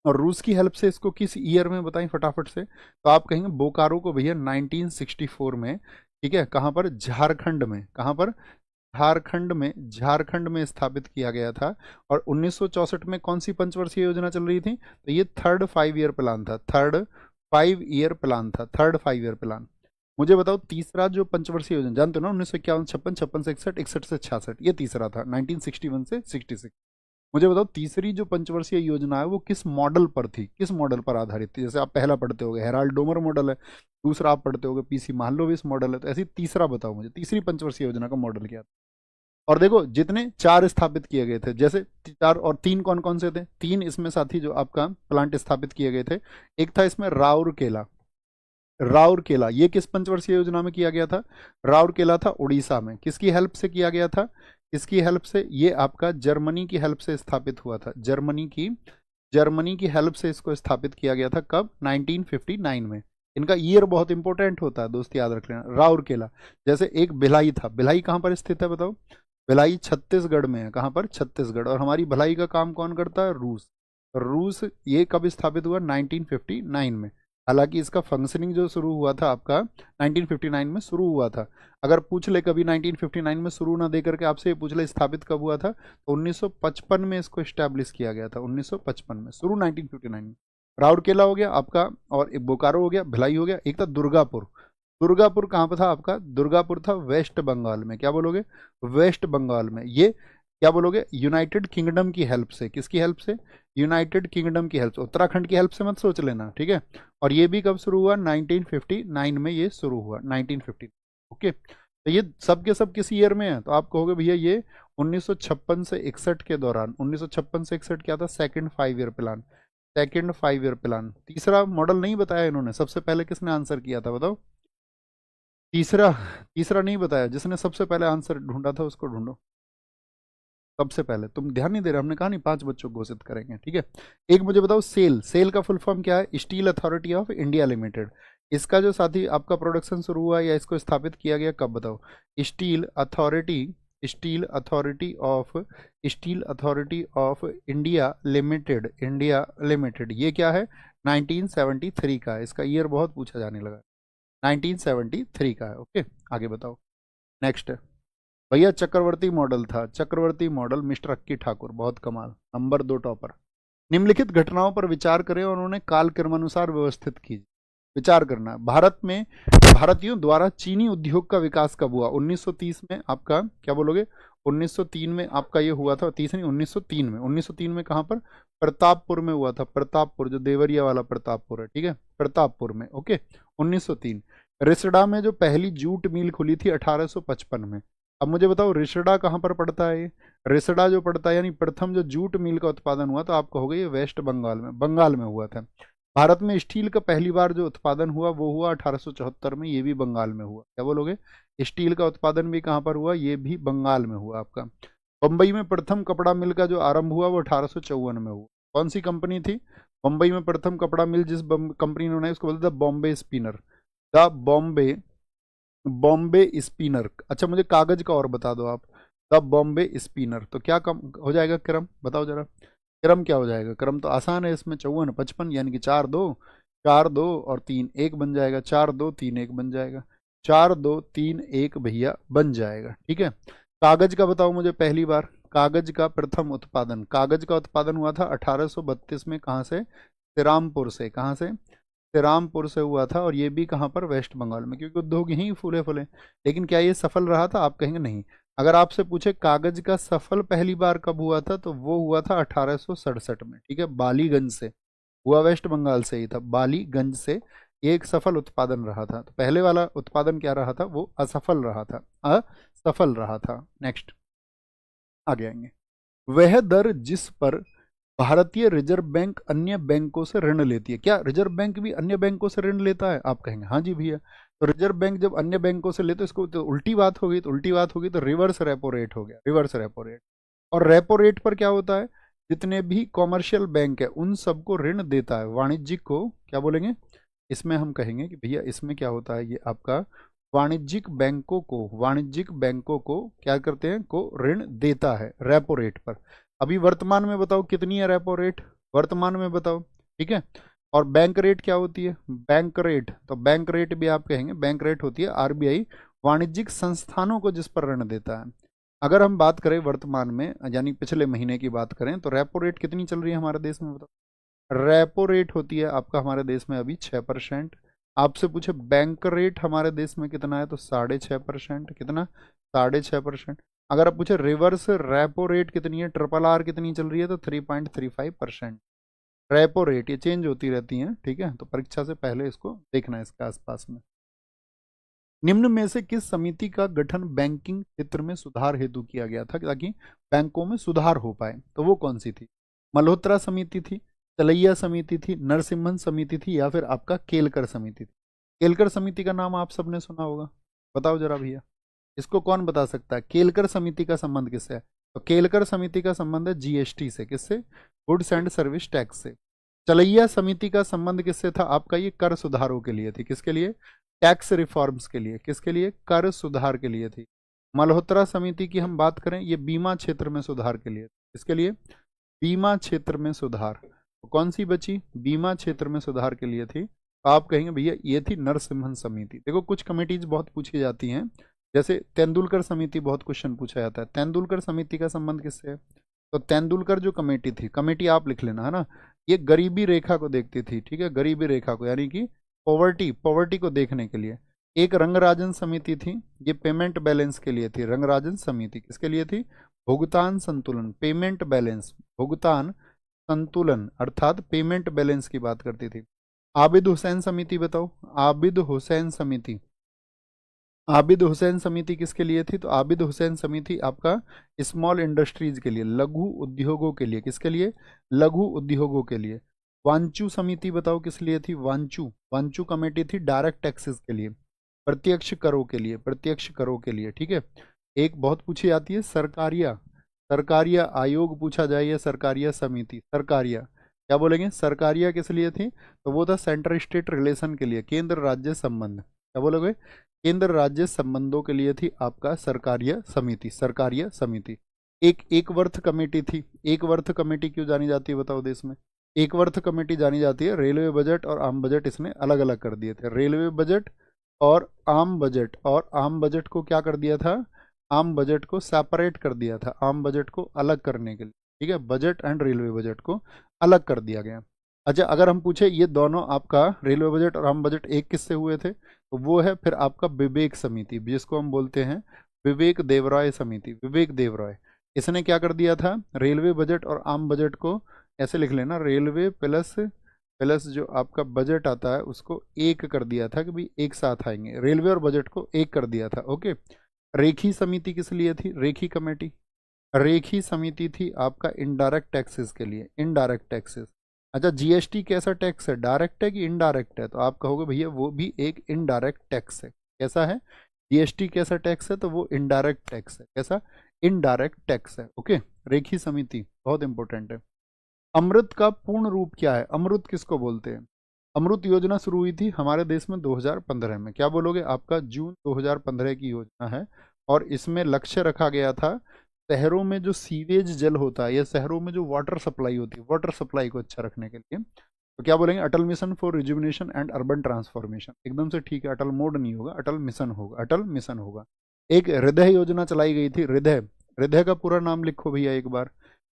और रूस की हेल्प से इसको किस ईयर में बताएं फटाफट से? तो आप कहेंगे बोकारो को भैया 1964 में। ठीक है, कहाँ पर? झारखंड में। कहाँ पर? झारखंड में, झारखंड में स्थापित किया गया था। और 1964 में कौन सी पंचवर्षीय योजना चल रही थी? तो ये थर्ड 5 ईयर प्लान था, थर्ड 5 ईयर प्लान था, थर्ड 5 ईयर प्लान। मुझे बताओ तीसरा जो पंचवर्षीय योजना, जानते हो ना, 1951, 56, 56 से 61, 61 से 66, ये तीसरा था 1961 से 66। मुझे बताओ तीसरी जो पंचवर्षीय योजना है वो किस मॉडल पर थी, किस मॉडल पर आधारित थी? जैसे आप पहला पढ़ते होगे हेराल्ड डोमर मॉडल है, दूसरा आप पढ़ते होगे पीसी माहलोविस मॉडल है, तो ऐसी तीसरा बताओ मुझे, तीसरी पंचवर्षीय योजना का मॉडल क्या था? और देखो जितने 4 स्थापित किए गए थे, जैसे 4 और 3 कौन कौन से थे? 3 इसमें साथी जो आपका प्लांट स्थापित किए गए थे, एक था इसमें राउरकेला। राउरकेला ये किस पंचवर्षीय योजना में किया गया था? राउरकेला था उड़ीसा में। किसकी हेल्प से किया गया था? किसकी हेल्प से? ये आपका जर्मनी की हेल्प से स्थापित हुआ था। जर्मनी की हेल्प से इसको स्थापित किया गया था। कब? 1959 में। इनका ईयर बहुत इंपॉर्टेंट होता है दोस्त, याद रख लेना। राउरकेला, जैसे एक भिलाई था, भिलाई कहाँ पर स्थित है बताओ? भिलाई छत्तीसगढ़ में है। कहाँ पर? छत्तीसगढ़। और हमारी भिलाई का काम कौन करता है? रूस। रूस ये कब स्थापित हुआ? 1959 में। हालांकि इसका फंक्शनिंग जो शुरू हुआ था आपका 1959 में शुरू हुआ था। अगर पूछ ले कभी 1959 में शुरू ना दे करके आपसे ये पूछ ले स्थापित कब हुआ था, तो 1955 में इसको स्टैब्लिश किया गया था। 1955 में, शुरू 1959 में। राउरकेला हो गया आपका, और एक बोकारो हो गया, भिलाई हो गया, एक था दुर्गापुर। दुर्गापुर कहाँ पर था आपका? दुर्गापुर था वेस्ट बंगाल में। क्या बोलोगे? वेस्ट बंगाल में। ये क्या बोलोगे? यूनाइटेड किंगडम की हेल्प से। किसकी हेल्प से? यूनाइटेड किंगडम की हेल्प से, उत्तराखंड की हेल्प से मत सोच लेना। ठीक है, और ये भी कब शुरू हुआ? 1959 में ये शुरू हुआ, 1950। ओके, तो ये सब के सब किस ईयर में है? तो आप कहोगे भैया ये 1956 से 61 के दौरान। 1956 से 61 क्या था? Second 5 year plan, second 5 year plan. तीसरा मॉडल नहीं बताया इन्होंने, सबसे पहले किसने आंसर किया था बताओ? तीसरा, तीसरा नहीं बताया। जिसने सबसे पहले आंसर ढूंढा था उसको ढूंढो। सबसे पहले तुम ध्यान नहीं दे रहे, हमने कहा नहीं 5 बच्चों को घोषित करेंगे, ठीक है। एक मुझे बताओ, सेल, सेल का फुल फॉर्म क्या है? Steel authority of India limited. इसका जो साथी आपका प्रोडक्शन शुरू हुआ या इसको स्थापित किया गया कब, बताओ? Steel authority, steel authority of, steel authority of India limited, India limited, ये क्या है? 1973 का है। इसका ईयर बहुत पूछा जाने लगा, 1973 का है। ओके, आगे बताओ। नेक्स्ट भैया, चक्रवर्ती मॉडल था, चक्रवर्ती मॉडल, मिस्टर अक्की ठाकुर, बहुत कमाल, नंबर 2 टॉपर। निम्नलिखित घटनाओं पर विचार करें और उन्हें काल क्रमानुसार व्यवस्थित कीजिए। विचार करना, भारत में भारतीयों द्वारा चीनी उद्योग का विकास कब हुआ? 1930 में आपका क्या बोलोगे? 1903 में आपका ये हुआ था, 30 नहीं 1903 में, 1903 में कहाँ पर? प्रतापपुर में हुआ था, प्रतापपुर, जो देवरिया वाला प्रतापपुर है, ठीक है, प्रतापपुर में। ओके, 1903। रिसड़ा में जो पहली जूट मिल खुली थी 1855 में। अब मुझे बताओ रिसड़ा कहाँ पर पड़ता है? ये रिसड़ा जो पड़ता है, यानी प्रथम जो जूट मिल का उत्पादन हुआ, तो आप कहोगे ये वेस्ट बंगाल में, बंगाल में हुआ था। भारत में स्टील का पहली बार जो उत्पादन हुआ वो हुआ 1874 में, ये भी बंगाल में हुआ। क्या बोलोगे? स्टील का उत्पादन भी कहाँ पर हुआ? ये भी बंगाल में हुआ आपका। बम्बई में प्रथम कपड़ा मिल का जो आरंभ हुआ वो 1854 में हुआ। कौन सी कंपनी थी? बम्बई में प्रथम कपड़ा मिल जिस कंपनी ने बनाई उसको बोलते थे Bombay spinner, the Bombay, Bombay spinner. अच्छा मुझे कागज का और बता दो आप, द बॉम्बे स्पिनर। तो क्या कम हो जाएगा क्रम, बताओ जरा, क्रम क्या हो जाएगा? क्रम तो आसान है इसमें, 54 55, यानी कि 4 2, 4 2 और 3 1 बन जाएगा, 4 2 3 1 बन जाएगा, 4 2 3 1 भैया बन जाएगा, ठीक है। कागज का बताओ मुझे, पहली बार कागज का प्रथम उत्पादन, कागज का उत्पादन हुआ था 1832 में, कहाँ से? श्रीरामपुर से। कहाँ से? श्रीरामपुर से हुआ था, और ये भी कहाँ पर? वेस्ट बंगाल में, क्योंकि उद्योग यहीं फूले फूले। लेकिन क्या ये सफल रहा था? आप कहेंगे नहीं। अगर आपसे पूछे कागज का सफल पहली बार कब हुआ था, तो वो हुआ था 1867 में, ठीक है, बालीगंज से हुआ, वेस्ट बंगाल से ही था, बालीगंज से। ये एक सफल उत्पादन रहा था। तो पहले वाला उत्पादन क्या रहा था? वो असफल रहा था, असफल रहा था। नेक्स्ट आगे आएंगे। वह दर जिस पर भारतीय रिजर्व बैंक अन्य बैंकों से ऋण लेती है, क्या रिजर्व बैंक भी अन्य बैंकों से ऋण लेता है? आप कहेंगे हाँ जी भैया। तो रिजर्व बैंक जब अन्य बैंकों से लेते, इसको तो उल्टी बात होगी, तो उल्टी बात होगी तो रिवर्स रेपो रेट हो गया, रिवर्स रेपो रेट। और रेपो रेट पर क्या होता है? जितने भी कॉमर्शियल बैंक है उन सबको ऋण देता है, वाणिज्यिक को क्या बोलेंगे इसमें? हम कहेंगे कि भैया इसमें क्या होता है, ये आपका वाणिज्यिक बैंकों को, वाणिज्यिक बैंकों को क्या करते हैं, को ऋण देता है रेपो रेट पर। अभी वर्तमान में बताओ कितनी है रेपो रेट, वर्तमान में बताओ, ठीक है। और बैंक रेट क्या होती है? बैंक रेट, तो बैंक रेट भी आप कहेंगे, बैंक रेट होती है आरबीआई वाणिज्यिक संस्थानों को जिस पर ऋण देता है। अगर हम बात करें वर्तमान में, यानी पिछले महीने की बात करें, तो रेपो रेट कितनी चल रही है हमारे देश में, बताओ? रेपो रेट होती है आपका हमारे देश में अभी 6%। आपसे पूछे बैंक रेट हमारे देश में कितना है, तो 6.5%। कितना? 6.5%। अगर आप पूछे रिवर्स रेपो रेट कितनी है, ट्रिपल आर कितनी चल रही है, तो 3.35%। रेपो रेट ये चेंज होती रहती हैं, ठीक है, तो परीक्षा से पहले इसको देखना है इसके आसपास में। निम्न में से किस समिति का गठन बैंकिंग क्षेत्र में सुधार हेतु किया गया था, ताकि बैंकों में सुधार हो पाए? तो वो कौन सी थी? मल्होत्रा समिति थी, तलैया समिति थी, नरसिम्हन समिति थी, या फिर आपका केलकर समिति थी? केलकर समिति का नाम आप सबने सुना होगा, बताओ जरा भैया, इसको कौन बता सकता है? केलकर समिति का संबंध किससे है? तो केलकर समिति का संबंध है जीएसटी से। किससे? गुड्स एंड सर्विस टैक्स से। चलैया समिति का संबंध किससे था? आपका ये कर सुधारों के लिए थी। किसके लिए? टैक्स रिफॉर्म्स के लिए। किसके लिए? कर सुधार के लिए थी। मल्होत्रा समिति की हम बात करें, ये बीमा क्षेत्र में सुधार के लिए। किसके लिए? बीमा क्षेत्र में सुधार। तो कौन सी बची? बीमा क्षेत्र में सुधार के लिए थी। तो आप कहेंगे भैया ये थी नरसिम्हन समिति। देखो कुछ कमेटीज बहुत पूछी जाती हैं, जैसे तेंदुलकर समिति, बहुत क्वेश्चन पूछा जाता है। तेंदुलकर समिति का संबंध किससे है? तो तेंदुलकर जो कमेटी थी, कमेटी आप लिख लेना है ना, ये गरीबी रेखा को देखती थी, ठीक है, गरीबी रेखा को, यानी कि पॉवर्टी, पॉवर्टी को देखने के लिए। एक रंगराजन समिति थी, ये पेमेंट बैलेंस के लिए थी। रंगराजन समिति किसके लिए थी? भुगतान संतुलन, पेमेंट बैलेंस, भुगतान संतुलन अर्थात पेमेंट बैलेंस की बात करती थी। आबिद हुसैन समिति बताओ, आबिद हुसैन समिति, आबिद हुसैन समिति किसके लिए थी? तो आबिद हुसैन समिति आपका स्मॉल इंडस्ट्रीज के लिए, लघु उद्योगों के लिए। किसके लिए? लघु उद्योगों के लिए। वांचू समिति बताओ किस लिए थी? वांचू, वांचू कमेटी थी डायरेक्ट टैक्सेस के लिए, प्रत्यक्ष करों के लिए, प्रत्यक्ष करों के लिए, ठीक है। एक बहुत पूछी जाती है सरकारिया, सरकारिया आयोग पूछा जाए या सरकारिया समिति, सरकारिया क्या बोलेंगे, सरकारिया किस लिए थी, तो वो था सेंटर स्टेट रिलेशन के लिए, केंद्र राज्य संबंध, क्या बोलोगे, केंद्र राज्य संबंधों के लिए थी आपका सरकारिया समिति, सरकारिया समिति। एक वर्थ कमेटी थी। एक वर्थ कमेटी क्यों जानी जाती है बताओ देश में, एक वर्थ कमेटी जानी जाती है, रेलवे बजट और आम बजट इसने अलग अलग कर दिए थे, रेलवे बजट और आम बजट, और आम बजट को क्या कर दिया था, आम बजट को सेपरेट कर दिया था, आम बजट को अलग करने के लिए, ठीक है, बजट एंड रेलवे बजट को अलग कर दिया गया। अच्छा, अगर हम पूछे ये दोनों आपका रेलवे बजट और आम बजट एक किससे हुए थे, तो वो है फिर आपका विवेक समिति, जिसको हम बोलते हैं विवेक देवराय समिति, विवेक देवराय। इसने क्या कर दिया था, रेलवे बजट और आम बजट को ऐसे लिख लेना, रेलवे प्लस प्लस जो आपका बजट आता है उसको एक कर दिया था कि भाई एक साथ आएंगे, रेलवे और बजट को एक कर दिया था। ओके, रेखी समिति किस लिए थी, रेखी कमेटी, रेखी समिति थी आपका इनडायरेक्ट टैक्सेस के लिए, इनडायरेक्ट टैक्सेस। अच्छा, जीएसटी कैसा टैक्स है, डायरेक्ट है कि इनडायरेक्ट है, तो आप कहोगे भैया वो भी एक इनडायरेक्ट टैक्स है। कैसा है, जीएसटी कैसा टैक्स है, तो वो इनडायरेक्ट टैक्स है, कैसा, इनडायरेक्ट टैक्स है। ओके, रेखी समिति बहुत इंपॉर्टेंट है। अमृत का पूर्ण रूप क्या है, अमृत किसको बोलते हैं, अमृत योजना शुरू हुई थी हमारे देश में 2015 में, क्या बोलोगे, आपका जून 2015 की योजना है, और इसमें लक्ष्य रखा गया था शहरों में जो सीवेज जल होता है या शहरों में जो वाटर सप्लाई होती है, वाटर सप्लाई को अच्छा रखने के लिए, तो क्या बोलेंगे, Atal mission for rejuvenation and urban transformation, एकदम से ठीक है, अटल मोड नहीं होगा, अटल मिशन होगा, अटल मिशन होगा। एक हृदय योजना चलाई गई थी, हृदय, हृदय का पूरा नाम लिखो भैया एक बार,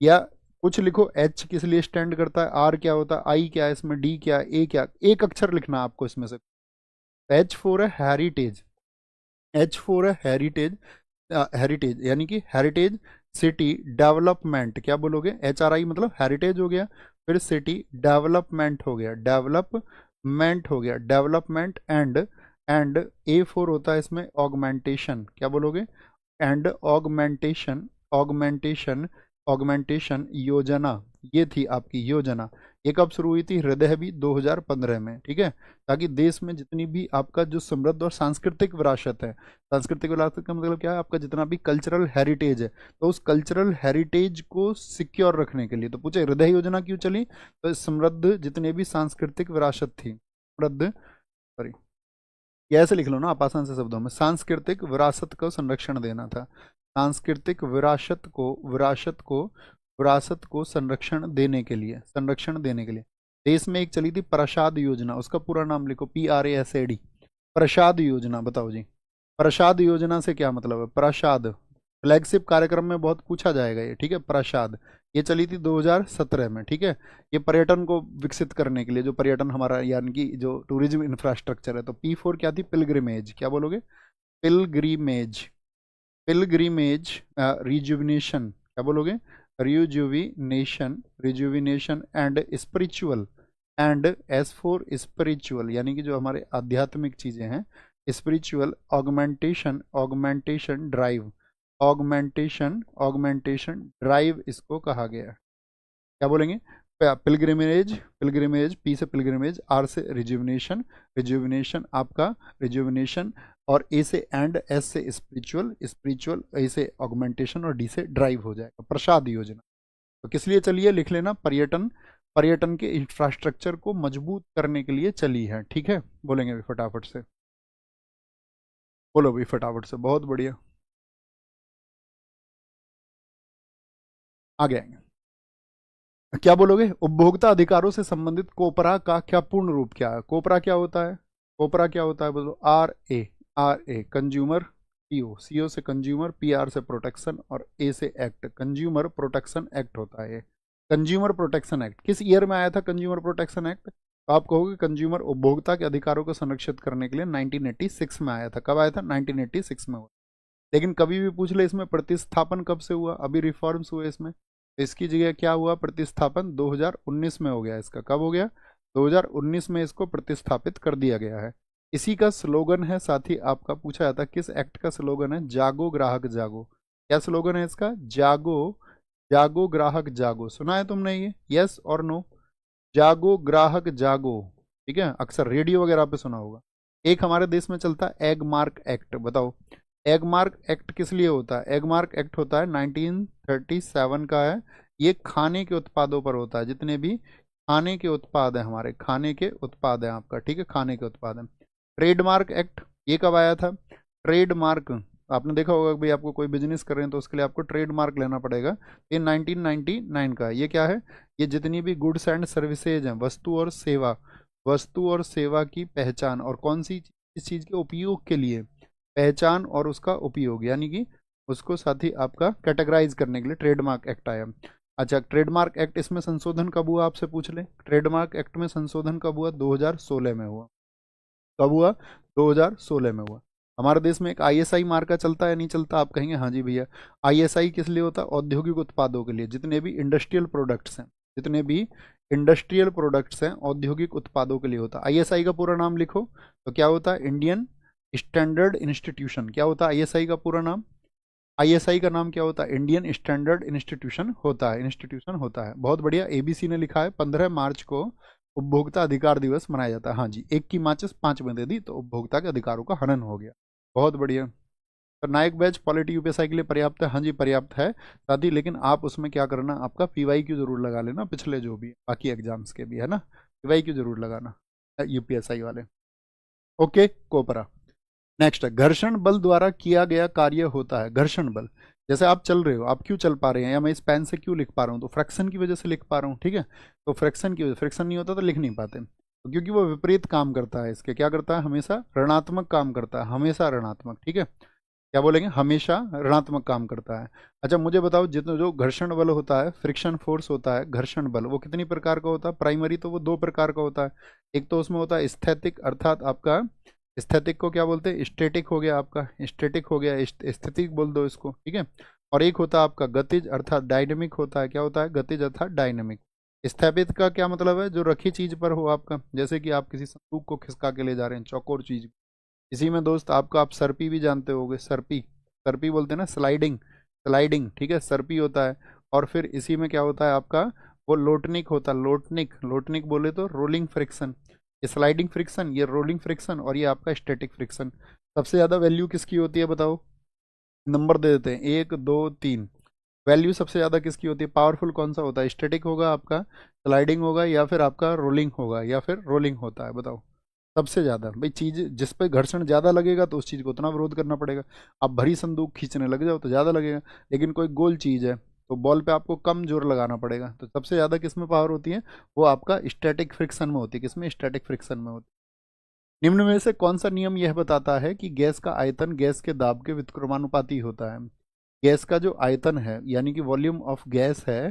या कुछ लिखो, एच किस लिए स्टैंड करता है, आर क्या होता है, आई क्या है इसमें, डी क्या है, ए क्या, एक अक्षर लिखना आपको इसमें से। एच फोर है हेरिटेज, एच फोर है हेरिटेज, हेरिटेज यानी कि हेरिटेज सिटी डेवलपमेंट, क्या बोलोगे, एच आर आई मतलब हेरिटेज हो गया, फिर सिटी डेवलपमेंट हो गया, डेवलपमेंट हो गया, डेवलपमेंट एंड ए फोर होता है इसमें ऑगमेंटेशन, क्या बोलोगे, एंड ऑगमेंटेशन, ऑगमेंटेशन, ऑगमेंटेशन योजना, ये थी आपकी योजना। ये कब शुरू हुई थी, हृदय भी 2015 में, ठीक है, ताकि देश में जितनी भी आपका जो समृद्ध और सांस्कृतिक विरासत है, सांस्कृतिक विरासत का मतलब क्या है, आपका जितना भी कल्चरल हेरिटेज है, तो उस कल्चरल हेरिटेज को सिक्योर रखने के लिए, तो पूछे हृदय योजना क्यों चली, तो समृद्ध जितने भी सांस्कृतिक विरासत थी, समृद्ध, सॉरी ये ऐसे लिख लो ना आप आसान से शब्दों में, सांस्कृतिक विरासत को संरक्षण देना था, सांस्कृतिक विरासत को संरक्षण देने के लिए, संरक्षण देने के लिए देश में एक चली थी प्रसाद योजना, उसका पूरा नाम लिखो, PRASAD, प्रसाद योजना, बताओ जी, प्रसाद योजना से क्या मतलब है, प्रसाद, फ्लैगशिप कार्यक्रम में बहुत पूछा जाएगा ये, ठीक है, प्रसाद, ये चली थी 2017 में, ठीक है, ये पर्यटन को विकसित करने के लिए, जो पर्यटन हमारा यानी कि जो टूरिज्म इंफ्रास्ट्रक्चर है, तो P4 क्या थी, पिलग्रिमेज, क्या बोलोगे, पिलग्रिमेज, पिलग्रिमेज रिजुविनेशन, क्या बोलोगे, rejuvenation, rejuvenation and spiritual, and S for spiritual यानी कि जो हमारे आध्यात्मिक चीजें हैं, spiritual, augmentation, augmentation drive, augmentation, augmentation drive इसको कहा गया, क्या बोलेंगे, पिलग्रिमेज, पिलग्रिमेज, पी से पिलग्रिमेज, आर से रिजुविनेशन, रिजुविनेशन आपका रिजुविनेशन, और ए से एंड, एस से स्पिरिचुअल, स्पिरिचुअल, ए से ऑगमेंटेशन और डी से ड्राइव हो जाएगा, प्रसाद योजना। तो किस लिए चलिए लिख लेना, पर्यटन, पर्यटन के इंफ्रास्ट्रक्चर को मजबूत करने के लिए चली है, ठीक है, बोलेंगे भी फटाफट से, बोलो भी फटाफट से, बहुत बढ़िया, आगे आएंगे, क्या बोलोगे, उपभोक्ता अधिकारों से संबंधित कोपरा का क्या पूर्ण रूप क्या है, कोपरा क्या होता है, कोपरा क्या होता है, बोलो, आर ए कंज्यूमर, सीओ से कंज्यूमर, PR से प्रोटेक्शन और ए से एक्ट, कंज्यूमर प्रोटेक्शन एक्ट होता है ये, कंज्यूमर प्रोटेक्शन एक्ट किस ईयर में आया था, कंज्यूमर प्रोटेक्शन एक्ट, तो आप कहोगे कंज्यूमर उपभोक्ता के अधिकारों को संरक्षित करने के लिए 1986 में आया था, कब आया था, 1986 में हुआ। लेकिन कभी भी पूछ ले इसमें प्रतिस्थापन कब से हुआ, अभी रिफॉर्म्स हुए इसमें, तो इसकी जगह क्या हुआ, प्रतिस्थापन 2019 में हो गया, इसका कब हो गया, 2019 में इसको प्रतिस्थापित कर दिया गया है। इसी का स्लोगन है, साथ ही आपका पूछा जाता है किस एक्ट का स्लोगन है, जागो ग्राहक जागो, क्या स्लोगन है इसका, जागो, जागो ग्राहक जागो, सुना है तुमने ये, यस और नो, जागो ग्राहक जागो, ठीक है, अक्सर रेडियो वगैरह पे सुना होगा। एक हमारे देश में चलता है एग मार्क एक्ट, बताओ एग मार्क एक्ट किस लिए होता है? एग मार्क एक्ट होता है 1937 का है। ये खाने के उत्पादों पर होता है, जितने भी खाने के उत्पाद हैं हमारे, खाने के उत्पाद हैं आपका, ठीक है, खाने के उत्पाद हैं। ट्रेडमार्क एक्ट ये कब आया था? ट्रेडमार्क आपने देखा होगा कि भाई आपको कोई बिजनेस कर रहे हैं तो उसके लिए आपको ट्रेडमार्क लेना पड़ेगा। ये 1999 का है। ये क्या है? ये जितनी भी गुड्स एंड सर्विसेज हैं, वस्तु और सेवा की पहचान और कौन सी इस चीज़ के उपयोग के लिए, पहचान और उसका उपयोग, यानी कि उसको साथ ही आपका कैटेगराइज करने के लिए ट्रेडमार्क एक्ट आया। अच्छा, ट्रेडमार्क एक्ट इसमें संशोधन कब हुआ आपसे पूछ ले? ट्रेडमार्क एक्ट में संशोधन कब हुआ? 2016 में हुआ। कब हुआ? 2016 में हुआ। हमारे देश में एक आईएसआई मार्का चलता है, नहीं चलता? आप कहेंगे हाँ जी भैया। आईएसआई किस लिए होता है? औद्योगिक उत्पादों के लिए, जितने भी इंडस्ट्रियल प्रोडक्ट्स हैं, जितने भी इंडस्ट्रियल प्रोडक्ट्स हैं औद्योगिक उत्पादों के लिए होता है। आईएसआई का पूरा नाम लिखो तो क्या होता है? Indian standard institution. क्या होता है आईएसआई का पूरा नाम? आईएसआई का नाम क्या होता है? इंडियन स्टैंडर्ड इंस्टीट्यूशन होता है, इंस्टीट्यूशन होता है। बहुत बढ़िया, एबीसी ने लिखा है 15 मार्च को उपभोक्ता अधिकार दिवस मनाया जाता है। हाँ जी, एक की माचिस 5 में दे दी तो उपभोक्ता के अधिकारों का हनन हो गया। बहुत बढ़िया। तो नायक बैच पॉलिटी यूपीएसआई के लिए पर्याप्त है? हाँ जी पर्याप्त है साथ ही, लेकिन आप उसमें क्या करना, आपका पीवाई क्यू जरूर लगा लेना, पिछले जो भी बाकी एग्जाम्स के भी है ना, पीवाई क्यू जरूर लगाना यूपीएसआई वाले। ओके, कोपरा। नेक्स्ट है, घर्षण बल द्वारा किया गया कार्य होता है। घर्षण बल, जैसे आप चल रहे हो, आप क्यों चल पा रहे हैं, या मैं इस पेन से क्यों लिख पा रहा हूँ, तो फ्रैक्शन की वजह से लिख पा रहा हूँ, ठीक है। तो फ्रैक्शन की वजह, फ्रैक्शन नहीं होता तो लिख नहीं पाते, तो क्योंकि वो विपरीत काम करता है इसके, क्या करता है? हमेशा ऋणात्मक काम करता है, हमेशा ऋणात्मक, ठीक है। क्या बोलेंगे? हमेशा ऋणात्मक काम करता है। अच्छा मुझे बताओ, जितना जो घर्षण बल होता है, फ्रिक्शन फोर्स होता है, घर्षण बल, वो कितनी प्रकार का होता है? प्राइमरी तो वो 2 प्रकार का होता है। एक तो उसमें होता है स्थैतिक, अर्थात आपका स्थैतिक को क्या बोलते हैं? स्टैटिक हो गया आपका, स्टैटिक हो गया, स्थितिक बोल दो इसको, ठीक है। और एक होता है आपका गतिज अर्थात डायनेमिक होता है। क्या होता है? गतिज अर्थात डायनेमिक। स्थापित का क्या मतलब है? जो रखी चीज पर हो आपका, जैसे कि आप किसी संदूक को खिसका के ले जा रहे हैं, चौकोर चीज। इसी में दोस्त आपका, आप सरपी भी जानते होगे, सरपी, सरपी बोलते हैं ना, स्लाइडिंग, स्लाइडिंग, ठीक है, सरपी होता है। और फिर इसी में क्या होता है आपका? वो लोटनिक होता है, लोटनिक, लोटनिक बोले तो रोलिंग फ्रिक्शन। ये स्लाइडिंग फ्रिक्शन, ये रोलिंग फ्रिक्शन, और ये आपका स्टैटिक फ्रिक्शन। सबसे ज़्यादा वैल्यू किसकी होती है बताओ? नंबर दे देते हैं, 1 2 3। वैल्यू सबसे ज़्यादा किसकी होती है? पावरफुल कौन सा होता है? स्टैटिक होगा आपका, स्लाइडिंग होगा, या फिर आपका रोलिंग होगा, या फिर रोलिंग होता है? बताओ सबसे ज़्यादा। भाई चीज़ जिस पे घर्षण ज़्यादा लगेगा तो उस चीज़ को उतना विरोध करना पड़ेगा। आप भरी संदूक खींचने लग जाओ तो ज़्यादा लगेगा, लेकिन कोई गोल चीज़ है तो बॉल पे आपको कम जोर लगाना पड़ेगा। तो सबसे ज़्यादा किस में पावर होती है? वो आपका स्टैटिक फ्रिक्शन में होती है। किसमें? स्टैटिक फ्रिक्शन में होती है। निम्न में से कौन सा नियम यह बताता है कि गैस का आयतन गैस के दाब के व्युत्क्रमानुपाती होता है? गैस का जो आयतन है, यानी कि वॉल्यूम ऑफ गैस है,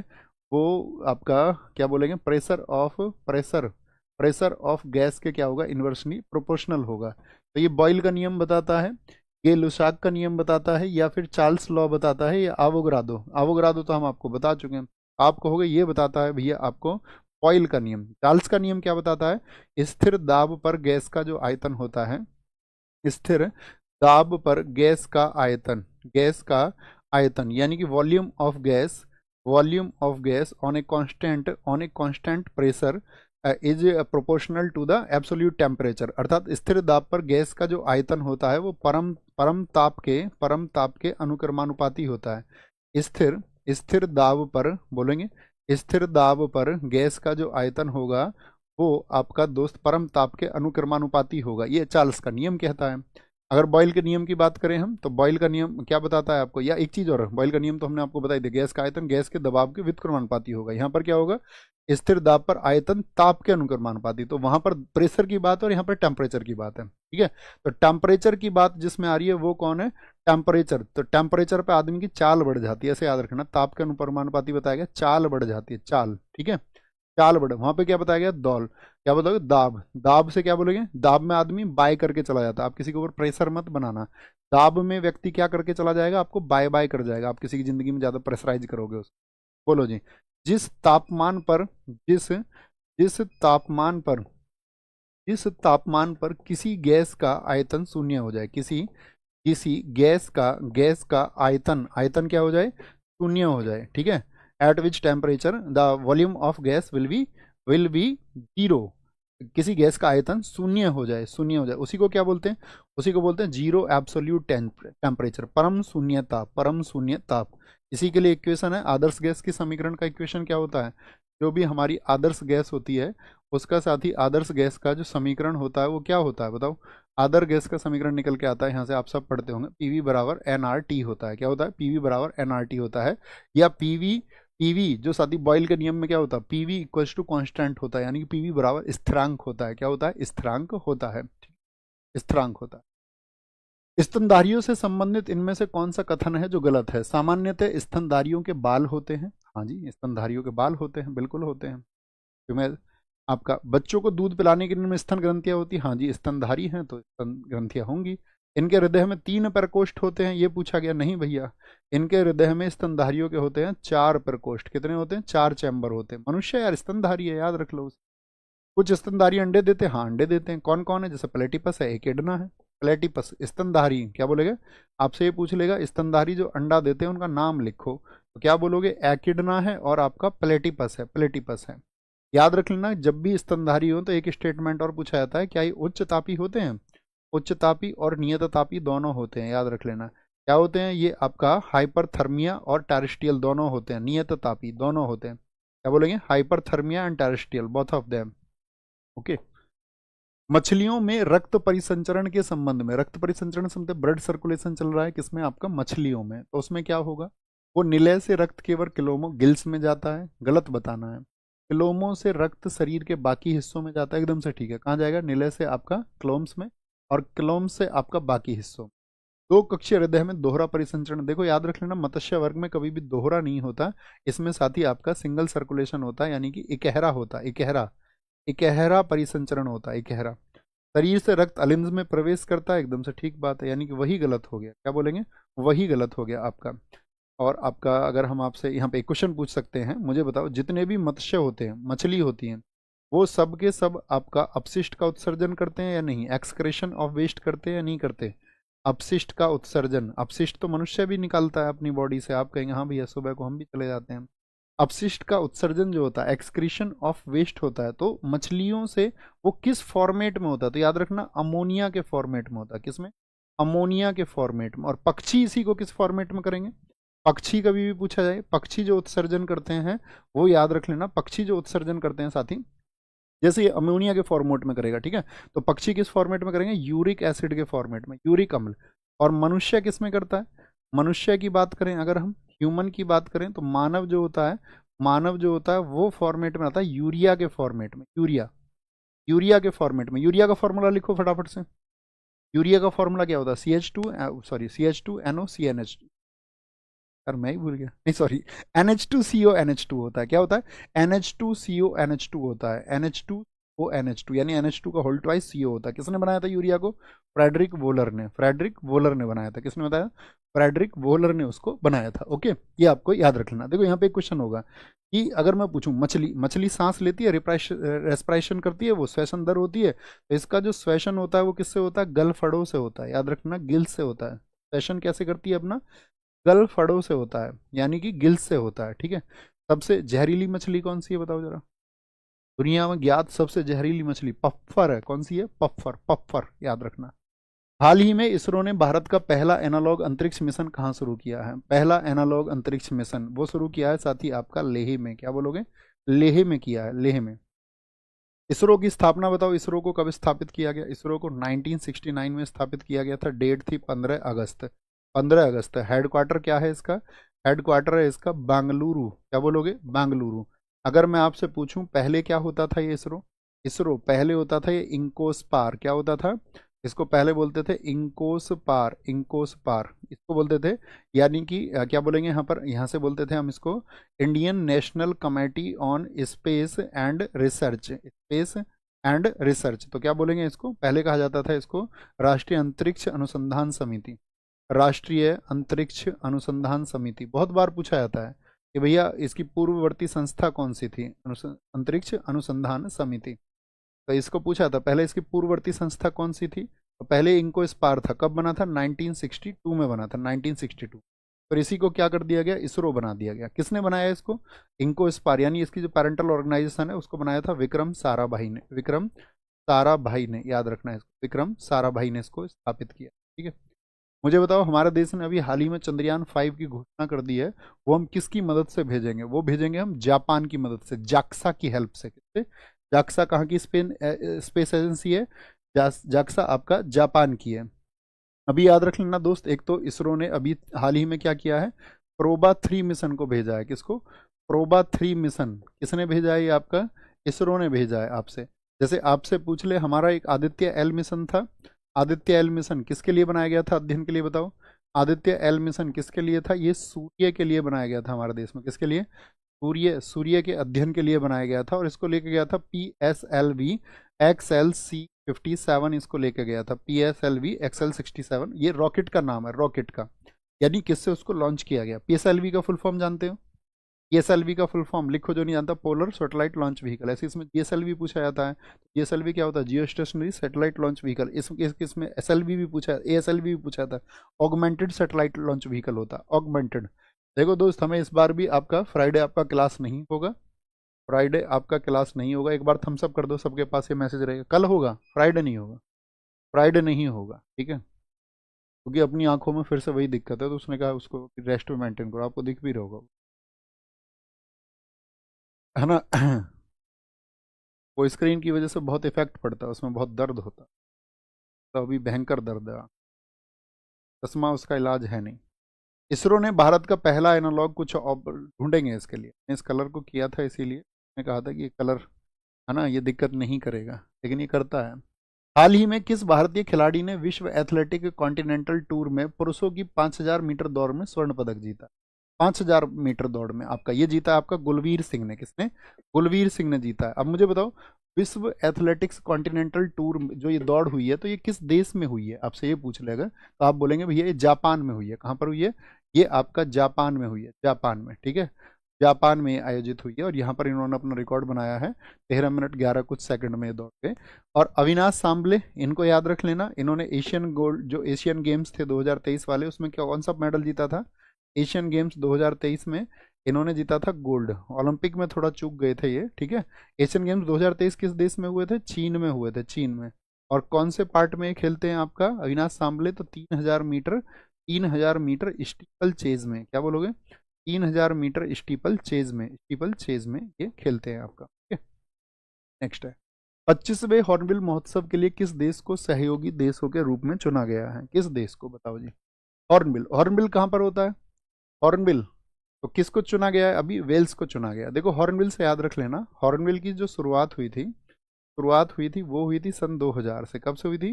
वो आपका क्या बोलेंगे? प्रेशर ऑफ गैस के क्या होगा? इन्वर्सली प्रोपोर्शनल होगा। तो ये बॉयल का नियम बताता है, ये लुसाक का नियम बताता है, या फिर चार्ल्स लॉ बताता है, या आवोगाड्रो? आवोगाड्रो तो हम आपको बता चुके हैं। आप कहोगे ये बताता है भैया आपको बॉयल का नियम। चार्ल्स का नियम क्या बताता है? स्थिर दाब पर गैस का जो आयतन होता है, स्थिर दाब पर गैस का आयतन यानी कि volume of gas on a constant pressure is proportional to the absolute temperature. अर्थात स्थिर दाब पर गैस का जो आयतन होता है वो परम ताप के अनुक्रमानुपाती होता है। स्थिर दाब पर बोलेंगे, स्थिर दाब पर गैस का जो आयतन होगा वो आपका दोस्त परम ताप के अनुक्रमानुपाती होगा। ये चार्ल्स का नियम कहता है। अगर बॉयल के नियम की बात करें हम, तो बॉयल का नियम क्या बताता है आपको? या एक चीज और, बॉयल का नियम तो हमने आपको बताई दिया, गैस का आयतन गैस के दबाव के व्युत्क्रमानुपाती होगा। यहाँ पर क्या होगा? स्थिर दाब पर आयतन ताप के अनुक्रमानुपाती। तो वहां पर प्रेशर की बात और यहाँ पर टेम्परेचर की बात है, ठीक है। तो टेम्परेचर की बात जिसमें आ रही है वो कौन है? टेम्परेचर। तो टेम्परेचर पे आदमी की चाल बढ़ जाती है, ऐसे याद रखना। ताप के अनुक्रमानुपाती बताया गया, चाल बढ़ जाती है, चाल, ठीक है। चाल बढ़े, वहां पे क्या बताया गया? दौल। क्या बताओगे? दाब। दाब से क्या बोलेंगे? दाब में आदमी बाय करके चला जाता है। आप किसी के ऊपर प्रेशर मत बनाना। दाब में व्यक्ति क्या करके चला जाएगा? आपको बाय बाय कर जाएगा। आप किसी की जिंदगी में ज्यादा प्रेशराइज करोगे उसको। बोलो जी। जिस तापमान पर जिस जिस तापमान पर जिस तापमान पर किसी गैस का आयतन शून्य हो जाए, किसी किसी गैस का आयतन आयतन क्या हो जाए? शून्य हो जाए, ठीक है। Eight which temperature the volume of gas will be zero. किसी गैस का आयतन शून्य हो जाए, शून्य हो जाए, उसी को क्या बोलते हैं? उसी को बोलते हैं जीरो एब्सोल्यूट टेम्परेचर, परम शून्य ताप, परम शून्य ताप। इसी के लिए इक्वेशन है आदर्श गैस की समीकरण का इक्वेशन क्या होता है? जो भी हमारी आदर्श गैस होती है उसका साथ ही आदर्श गैस का जो समीकरण होता है वो क्या होता है बताओ? आदर्श गैस का समीकरण निकल के आता है, यहाँ से आप सब पढ़ते होंगे, पीवी बराबर एनआरटी होता है। क्या होता है? पीवी बराबर एनआरटी होता है। या पीवी, पीवी जो साथी बॉयल के नियम में क्या होता है? पीवी इक्वल्स टू कांस्टेंट होता है, यानी कि पीवी बराबर स्थिरांक होता है। क्या होता है? स्थिरांक होता है, स्थिरांक होता है। स्तनधारियों से संबंधित इनमें से कौन सा कथन है जो गलत है? सामान्यतः स्तनधारियों के बाल होते हैं। हाँ जी, स्तनधारियों के बाल होते हैं, बिल्कुल होते हैं। क्योंकि आपका बच्चों को दूध पिलाने के लिए इनमें स्तन ग्रंथियां होती हैं। हाँ जी, स्तनधारी हैं तो स्तन ग्रंथियां होंगी। इनके हृदय में 3 प्रकोष्ठ होते हैं, ये पूछा गया नहीं भैया। इनके हृदय में स्तनधारियों के होते हैं 4 प्रकोष्ठ। कितने होते हैं? 4 चैम्बर होते हैं। मनुष्य यार स्तनधारी है, याद रख लो उसे। कुछ स्तनधारी अंडे देते हैं, हाँ अंडे देते हैं। कौन कौन है? जैसे प्लेटिपस है, एकिडना है। प्लेटिपस स्तनधारी क्या बोलेगा? आपसे ये पूछ लेगा स्तनधारी जो अंडा देते हैं उनका नाम लिखो, तो क्या बोलोगे? एकिडना है और आपका प्लेटिपस है, प्लेटिपस है। याद रख लेना, जब भी स्तनधारी हो तो एक स्टेटमेंट और पूछा जाता है, क्या ये उच्च तापी होते हैं? उच्च तापी और नियत तापी दोनों होते हैं, याद रख लेना। क्या होते हैं? ये आपका हाइपरथर्मिया और टेरेस्ट्रियल दोनों होते हैं, नियत तापी दोनों होते हैं। क्या बोलेंगे? Hyperthermia and terrestrial, both of them. Okay. मछलियों में रक्त परिसंचरण के संबंध में, रक्त परिसंचरण से मतलब ब्लड सर्कुलेशन चल रहा है किसमें? आपका मछलियों में। तो उसमें क्या होगा? वो निलय से रक्त केवल क्लोमो गिल्स में जाता है, गलत बताना है। क्लोमो से रक्त शरीर के बाकी हिस्सों में जाता है, एकदम से ठीक है। कहाँ जाएगा? निलय से आपका क्लोम्स में, और क्लोम्स से आपका बाकी हिस्सों में। दो कक्षीय हृदय में दोहरा परिसंचरण, देखो याद रख लेना, मत्स्य वर्ग में कभी भी दोहरा नहीं होता, इसमें साथ ही आपका सिंगल सर्कुलेशन होता है, यानी कि इकहरा होता है, इकहरा, इकहरा परिसंचरण होता है, इकहरा। शरीर से रक्त अलिंद में प्रवेश करता है, एकदम से ठीक बात है, यानी कि वही गलत हो गया। क्या बोलेंगे? वही गलत हो गया आपका। और आपका अगर हम आपसे यहाँ पे एक क्वेश्चन पूछ सकते हैं, मुझे बताओ जितने भी मत्स्य होते हैं, मछली होती हैं, वो सब के सब आपका अपशिष्ट का उत्सर्जन करते हैं या नहीं? एक्सक्रेशन ऑफ वेस्ट करते हैं या नहीं करते? अपशिष्ट का उत्सर्जन, अपशिष्ट तो मनुष्य भी निकालता है अपनी बॉडी से। आप कहेंगे हाँ भैया सुबह को हम भी चले जाते हैं। अपशिष्ट का उत्सर्जन जो होता है, एक्सक्रीशन ऑफ वेस्ट होता है, तो मछलियों से वो किस फॉर्मेट में होता है? तो याद रखना, अमोनिया के फॉर्मेट में होता है। किसमें? अमोनिया के फॉर्मेट में। और पक्षी इसी को किस फॉर्मेट में करेंगे? पक्षी कभी भी पूछा जाए, पक्षी जो उत्सर्जन करते हैं वो याद रख लेना, पक्षी जो उत्सर्जन करते हैं साथी, जैसे ये अमोनिया के फॉर्मेट में करेगा, ठीक है, तो पक्षी किस फॉर्मेट में करेंगे? यूरिक एसिड के फॉर्मेट में, यूरिक अम्ल। और मनुष्य किस में करता है? मनुष्य की बात करें अगर हम, ह्यूमन की बात करें, तो मानव जो होता है, मानव जो होता है वो फॉर्मेट में आता है यूरिया के फॉर्मेट में, यूरिया, यूरिया के फॉर्मेट में। यूरिया का फॉर्मूला लिखो फटाफट से। यूरिया का फॉर्मूला क्या होता है? CH2 यार मैं ही भूल गया, नहीं सॉरी, NH2CONH2 होता है। क्या होता है? NH2CONH2 होता है, NH2ONH2, यानी NH2 का होल ट्वाइस CO होता है। किसने बनाया था यूरिया को? फ्रेडरिक वोलर ने, फ्रेडरिक वोलर ने बनाया था। किसने बताया? फ्रेडरिक वोलर ने उसको बनाया था। ओके, ये आपको याद रख लेना। देखो यहाँ पे एक क्वेश्चन होगा कि अगर मैं पूछूं, मछली, मछली सांस लेती है, रेस्पिरेशन करती है, वो श्वसन दर होती है, तो इसका जो श्वसन होता है वो किससे होता है? गलफड़ों से होता है, याद रखना, गिल से होता है। श्वसन कैसे करती है अपना? गलफड़ों से होता है, यानी कि गिल से होता है, ठीक है। सबसे जहरीली मछली कौन सी है बताओ जरा? दुनिया में ज्ञात सबसे जहरीली मछली पफ्फर है। कौन सी है? पफ्फर, पफ्फर याद रखना। हाल ही में इसरो ने भारत का पहला एनालॉग अंतरिक्ष मिशन कहाँ शुरू किया है? पहला एनालॉग अंतरिक्ष मिशन वो शुरू किया है साथ ही आपका लेह में। क्या बोलोगे? लेह में किया है, लेह में। इसरो की स्थापना बताओ, इसरो को कब स्थापित किया गया? इसरो को 1969 में स्थापित किया गया था। डेट थी 15 अगस्त, 15 अगस्त। हेडक्वार्टर क्या है इसका? हेडक्वार्टर है इसका बेंगलुरु। क्या बोलोगे? बेंगलुरु। अगर मैं आपसे पूछूं पहले क्या होता था ये इसरो? इसरो पहले होता था ये इंकोस पार। क्या होता था? इसको पहले बोलते थे इंकोस पार, इंकोस पार इसको बोलते थे। यानी कि क्या बोलेंगे यहाँ पर, यहाँ से बोलते थे हम इसको Indian national committee on space and research, space and research. तो क्या बोलेंगे इसको? पहले कहा जाता था इसको राष्ट्रीय अंतरिक्ष अनुसंधान समिति, राष्ट्रीय अंतरिक्ष अनुसंधान समिति। बहुत बार पूछा जाता है कि भैया इसकी पूर्ववर्ती संस्था कौन सी थी? अंतरिक्ष अनुसंधान समिति। तो इसको पूछा था पहले इसकी पूर्ववर्ती संस्था कौन सी थी? तो पहले इनको स्पार था। कब बना था? 1962 में बना था, 1962। फिर इसी को क्या कर दिया गया, इसरो बना दिया गया। किसने बनाया इसको, इंको स्पार, यानी इसकी जो पेरेंटल ऑर्गेनाइजेशन है उसको बनाया था विक्रम साराभाई ने। विक्रम साराभाई ने, याद रखना है इसको, विक्रम साराभाई ने इसको स्थापित किया। ठीक है, मुझे बताओ हमारे देश ने अभी हाल ही में चंद्रयान 5 की घोषणा कर दी है, वो हम किसकी मदद से भेजेंगे, वो भेजेंगे हम जापान की मदद से, जाक्सा की हेल्प से। किससे, जाक्सा कहाँ की स्पेस एजेंसी है, जाक्सा आपका जापान की है। अभी याद रख लेना दोस्त, एक तो इसरो ने अभी हाल ही में क्या किया है, प्रोबा 3 मिशन को भेजा है। किसको, प्रोबा 3 मिशन किसने भेजा है, ये आपका इसरो ने भेजा है आपसे। जैसे आपसे पूछ ले, हमारा एक आदित्य L मिशन था, आदित्य L मिशन किसके लिए बनाया गया था अध्ययन के लिए, बताओ। आदित्य L मिशन किसके लिए था, ये सूर्य के लिए बनाया गया था हमारे देश में। किसके लिए, सूर्य के अध्ययन के लिए बनाया गया था, और इसको लेके गया था PSLV XLC57, इसको लेके गया था PSLV XL67। ये रॉकेट का नाम है, रॉकेट का, यानी किससे उसको लॉन्च किया गया। PSLV का फुल फॉर्म जानते हो, PSLV का फुल फॉर्म लिखो जो नहीं जानता, पोलर सैटेलाइट लॉन्च व्हीकल। ऐसे इसमें GSLV पूछा जाता है। GSLV क्या होता है, जियो स्टेशनरी सैटेलाइट लॉन्च व्हीकल। इसमें SLV भी पूछा है, ASLV भी पूछा था, ऑगमेंटेड सैटेलाइट लॉन्च व्हीकल होता है, ऑगमेंटेड। देखो दोस्त, हमें इस बार भी आपका फ्राइडे आपका क्लास नहीं होगा, फ्राइडे आपका क्लास नहीं होगा। एक बार थम्स अप कर दो, सबके पास ये मैसेज रहेगा। कल होगा, फ्राइडे नहीं होगा, फ्राइडे नहीं होगा, ठीक है, क्योंकि अपनी आंखों में फिर से वही दिक्कत है, तो उसने कहा उसको रेस्ट में मेंटेन करो। आपको दिख भी रहा होगा, है ना। वो स्क्रीन की वजह से बहुत इफेक्ट पड़ता है, उसमें बहुत दर्द होता है, तो अभी भयंकर दर्द है, चश्मा उसका इलाज है नहीं। इसरो ने भारत का पहला एनालॉग, कुछ ढूंढेंगे इसके लिए, इस कलर को किया था, इसीलिए मैंने कहा था कि ये कलर है ना, ये दिक्कत नहीं करेगा, लेकिन ये करता है। हाल ही में किस भारतीय खिलाड़ी ने विश्व एथलेटिक कॉन्टिनेंटल टूर में पुरुषों की 5000 मीटर दौड़ में स्वर्ण पदक जीता। 5000 मीटर दौड़ में आपका ये जीता आपका गुलवीर सिंह ने। किसने, गुलवीर सिंह ने जीता है। अब मुझे बताओ, विश्व एथलेटिक्स कॉन्टिनेंटल टूर जो ये दौड़ हुई है, तो ये किस देश में हुई है, आपसे ये पूछ लेगा, तो आप बोलेंगे भैया ये जापान में हुई है। कहाँ पर हुई है, ये आपका जापान में हुई है, जापान में, ठीक है, जापान में आयोजित हुई है। और यहाँ पर इन्होंने अपना रिकॉर्ड बनाया है, 13 मिनट 11 कुछ सेकंड में दौड़ गए। और अविनाश सांबले, इनको याद रख लेना, इन्होंने एशियन गोल्ड, जो एशियन गेम्स थे 2023 वाले, उसमें क्या कौन सा मेडल जीता था, एशियन गेम्स 2023 में इन्होंने जीता था गोल्ड। ओलंपिक में थोड़ा चूक गए थे ये, ठीक है। एशियन गेम्स 2023 किस देश में हुए थे, चीन में हुए थे, चीन में। और कौन से पार्ट में खेलते हैं आपका अविनाश सांबले, तो 3000 मीटर स्टीपल चेज में, क्या बोलोगे, 3000 मीटर स्टीपल चेज में ये खेलते हैं आपका, ठीक है। नेक्स्ट है, 25वें हॉर्नबिल महोत्सव के लिए किस देश को सहयोगी देशों के रूप में चुना गया है, किस देश को, बताओ जी। हॉर्नबिल, हॉर्नबिल कहाँ पर होता है, हॉर्नबिल तो किसको चुना गया है, अभी वेल्स को चुना गया। देखो हॉर्नबिल से याद रख लेना, हॉर्नबिल की जो शुरुआत हुई थी वो हुई थी सन 2000 से। कब से हुई थी,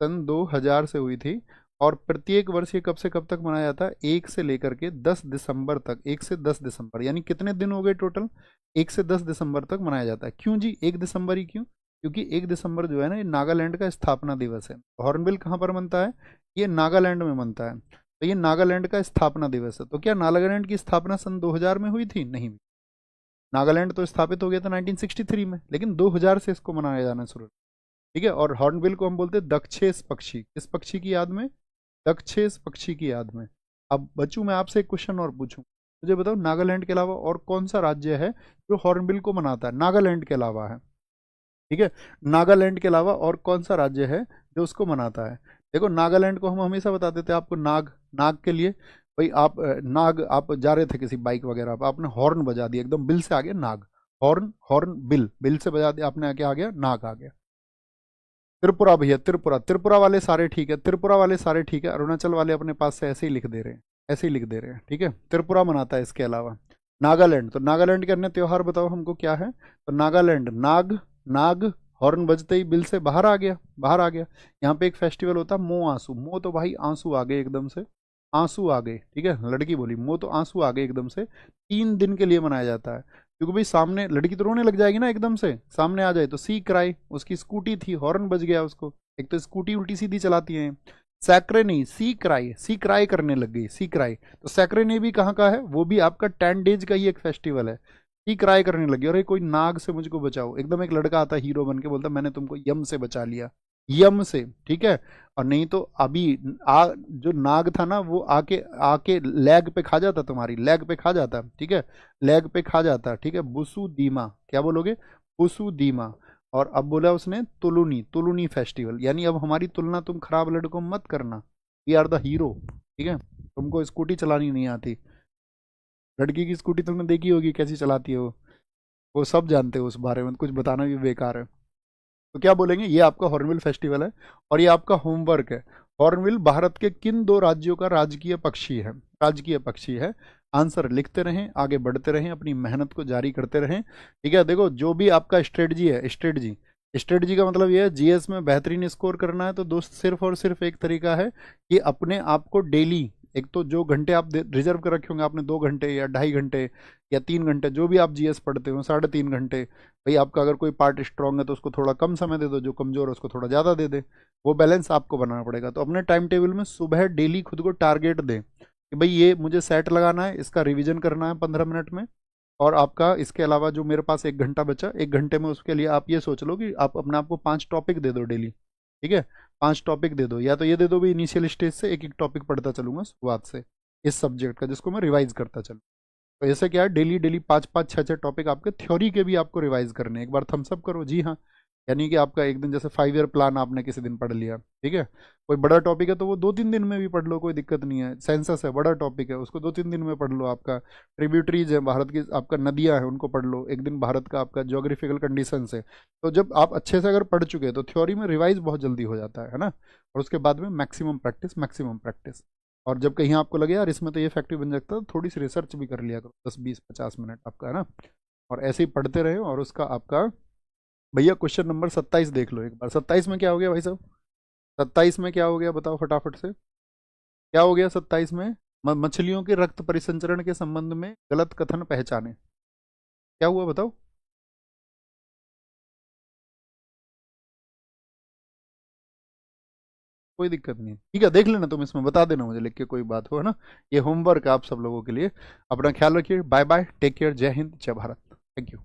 सन 2000 से हुई थी। और प्रत्येक वर्ष ये कब से कब तक मनाया जाता है, 1 से लेकर के 10 दिसंबर तक, 1 से 10 दिसंबर, यानी कितने दिन हो गए टोटल, 1 से 10 दिसंबर तक मनाया जाता है। क्यों जी 1 दिसंबर ही क्यों, क्योंकि 1 दिसंबर जो है ना, ये नागालैंड का स्थापना दिवस है। हॉर्नबिल कहाँ पर मनता है, ये नागालैंड में मनता है, तो ये नागालैंड का स्थापना दिवस है। तो क्या नागालैंड की स्थापना सन 2000 में हुई थी, नहीं, नागालैंड तो स्थापित हो गया था 1963 में, लेकिन 2000 से इसको मनाया जाना शुरू, ठीक है। और हॉर्नबिल को हम बोलते हैं दक्षेस पक्षी, किस पक्षी की याद में, दक्षेस पक्षी की याद में। अब बच्चों मैं आपसे एक क्वेश्चन और पूछूं, मुझे बताओ नागालैंड के अलावा और कौन सा राज्य है जो हॉर्नबिल को मनाता है, नागालैंड के अलावा है, ठीक है, नागालैंड के अलावा और कौन सा राज्य है जो उसको मनाता है। देखो नागालैंड को हम हमेशा बताते थे आपको, नाग, नाग के लिए भाई आप नाग, आप जा रहे थे किसी बाइक वगैरह पर, आपने हॉर्न बजा दिया, एकदम बिल से आ गया नाग, हॉर्न, हॉर्न बिल, बिल से बजा दिया आपने, क्या आ गया, नाग आ गया। त्रिपुरा भैया, त्रिपुरा, त्रिपुरा वाले सारे ठीक है, त्रिपुरा वाले सारे ठीक है, अरुणाचल वाले अपने पास से ऐसे ही लिख दे रहे हैं, ऐसे ही लिख दे रहे हैं, ठीक है। त्रिपुरा मनाता है इसके अलावा। नागालैंड, तो नागालैंड के अन्य त्योहार बताओ हमको क्या है, तो नागालैंड, नाग, नाग हॉर्न बजते ही बिल से बाहर आ गया, बाहर आ गया। यहाँ पे एक फेस्टिवल होता है मो आंसू, मो तो भाई आंसू आ गए एकदम से, आंसू आ गए, ठीक है, लड़की बोली मो तो आंसू आ गए एकदम से। 3 दिन के लिए मनाया जाता है, क्योंकि भाई सामने लड़की तो रोने लग जाएगी ना, एकदम से सामने आ जाए तो सी क्राई, उसकी स्कूटी थी, हॉर्न बज गया उसको, एक तो स्कूटी उल्टी सीधी चलाती है। सैक्रे नहीं, सी क्राई, सी क्राई करने लग गई, सी क्राई। तो सैक्रे नहीं भी कहाँ का है, वो भी आपका 10 डेज का ही एक फेस्टिवल है। सी क्राई करने लगी, अरे कोई नाग से मुझको बचाओ, एकदम एक लड़का आता हीरो बन के बोलता मैंने तुमको यम से बचा लिया, यम से, ठीक है। और नहीं तो अभी जो नाग था ना वो आके आके लेग पे खा जाता, तुम्हारी लेग पे खा जाता, ठीक है, लेग पे खा जाता, ठीक है। बुसु दीमा, क्या बोलोगे, बुसु दीमा। और अब बोला उसने तुलुनी, तुलुनी फेस्टिवल, यानी अब हमारी तुलना तुम खराब लड़कों में मत करना, वी आर द हीरो, ठीक है। तुमको स्कूटी चलानी नहीं आती, लड़की की स्कूटी तुमने देखी होगी कैसी चलाती है वो सब जानते हो उस बारे में, कुछ बताना भी बेकार है। तो क्या बोलेंगे, ये आपका हॉर्नबिल फेस्टिवल है और ये आपका होमवर्क है। हॉर्नबिल भारत के किन दो राज्यों का राजकीय पक्षी है, राजकीय पक्षी है। आंसर लिखते रहें, आगे बढ़ते रहें, अपनी मेहनत को जारी करते रहें, ठीक है। देखो जो भी आपका स्ट्रेटजी है, स्ट्रेटजी, स्ट्रेटजी का मतलब ये है जीएस में बेहतरीन स्कोर करना है, तो दोस्त सिर्फ और सिर्फ एक तरीका है कि अपने आप को डेली, एक तो जो घंटे आप रिजर्व कर रखे होंगे आपने, 2 घंटे या 2.5 घंटे या 3 घंटे, जो भी आप जीएस पढ़ते हो, 3.5 घंटे, भाई आपका अगर कोई पार्ट स्ट्रांग है तो उसको थोड़ा कम समय दे दो, जो कमजोर है उसको थोड़ा ज़्यादा दे दे, वो बैलेंस आपको बनाना पड़ेगा। तो अपने टाइम टेबल में सुबह डेली खुद को टारगेट दें कि भाई ये मुझे सेट लगाना है, इसका रिवीजन करना है 15 मिनट में। और आपका इसके अलावा जो मेरे पास 1 घंटा बचा, 1 घंटे में उसके लिए आप ये सोच लो कि आप अपने आप को 5 टॉपिक दे दो डेली, ठीक है। 5 टॉपिक दे दो, या तो ये दे दो भी इनिशियल स्टेज से एक एक टॉपिक पढ़ता चलूंगा शुरुआत से इस सब्जेक्ट का, जिसको मैं रिवाइज करता चलूँ। तो ऐसे क्या है, डेली डेली 5 5 6 6 टॉपिक आपके थ्योरी के भी आपको रिवाइज करने, एक बार थम्सअप करो जी हाँ। यानी कि आपका एक दिन, जैसे 5 ईयर प्लान आपने किसी दिन पढ़ लिया, ठीक है। कोई बड़ा टॉपिक है तो वो 2 3 दिन में भी पढ़ लो, कोई दिक्कत नहीं है। सेंसस है, बड़ा टॉपिक है, उसको 2 3 दिन में पढ़ लो। आपका ट्रिब्यूटरीज है भारत की, आपका नदियां हैं, उनको पढ़ लो एक दिन। भारत का आपका जोग्राफिकल कंडीशन है, तो जब आप अच्छे से अगर पढ़ चुके हैं तो थ्योरी में रिवाइज बहुत जल्दी हो जाता है ना। और उसके बाद में मैक्सिमम प्रैक्टिस, मैक्सिमम प्रैक्टिस। और जब कहीं आपको लगे यार इसमें तो ये फैक्ट्री बन सकता है, तो थोड़ी सी रिसर्च भी कर लिया करो, 10 20 50 मिनट आपका, है ना। और ऐसे ही पढ़ते रहे, और उसका आपका भैया क्वेश्चन नंबर 27 देख लो एक बार। 27 में क्या हो गया भाई साहब, 27 में क्या हो गया बताओ फटाफट से, क्या हो गया 27 में। मछलियों के रक्त परिसंचरण के संबंध में गलत कथन पहचाने, क्या हुआ बताओ। कोई दिक्कत नहीं है, ठीक है, देख लेना तुम, इसमें बता देना मुझे लिख के, कोई बात हो, है ना। ये होमवर्क है आप सब लोगों के लिए। अपना ख्याल रखिए, बाय बाय, टेक केयर, जय हिंद, जय भारत, थैंक यू।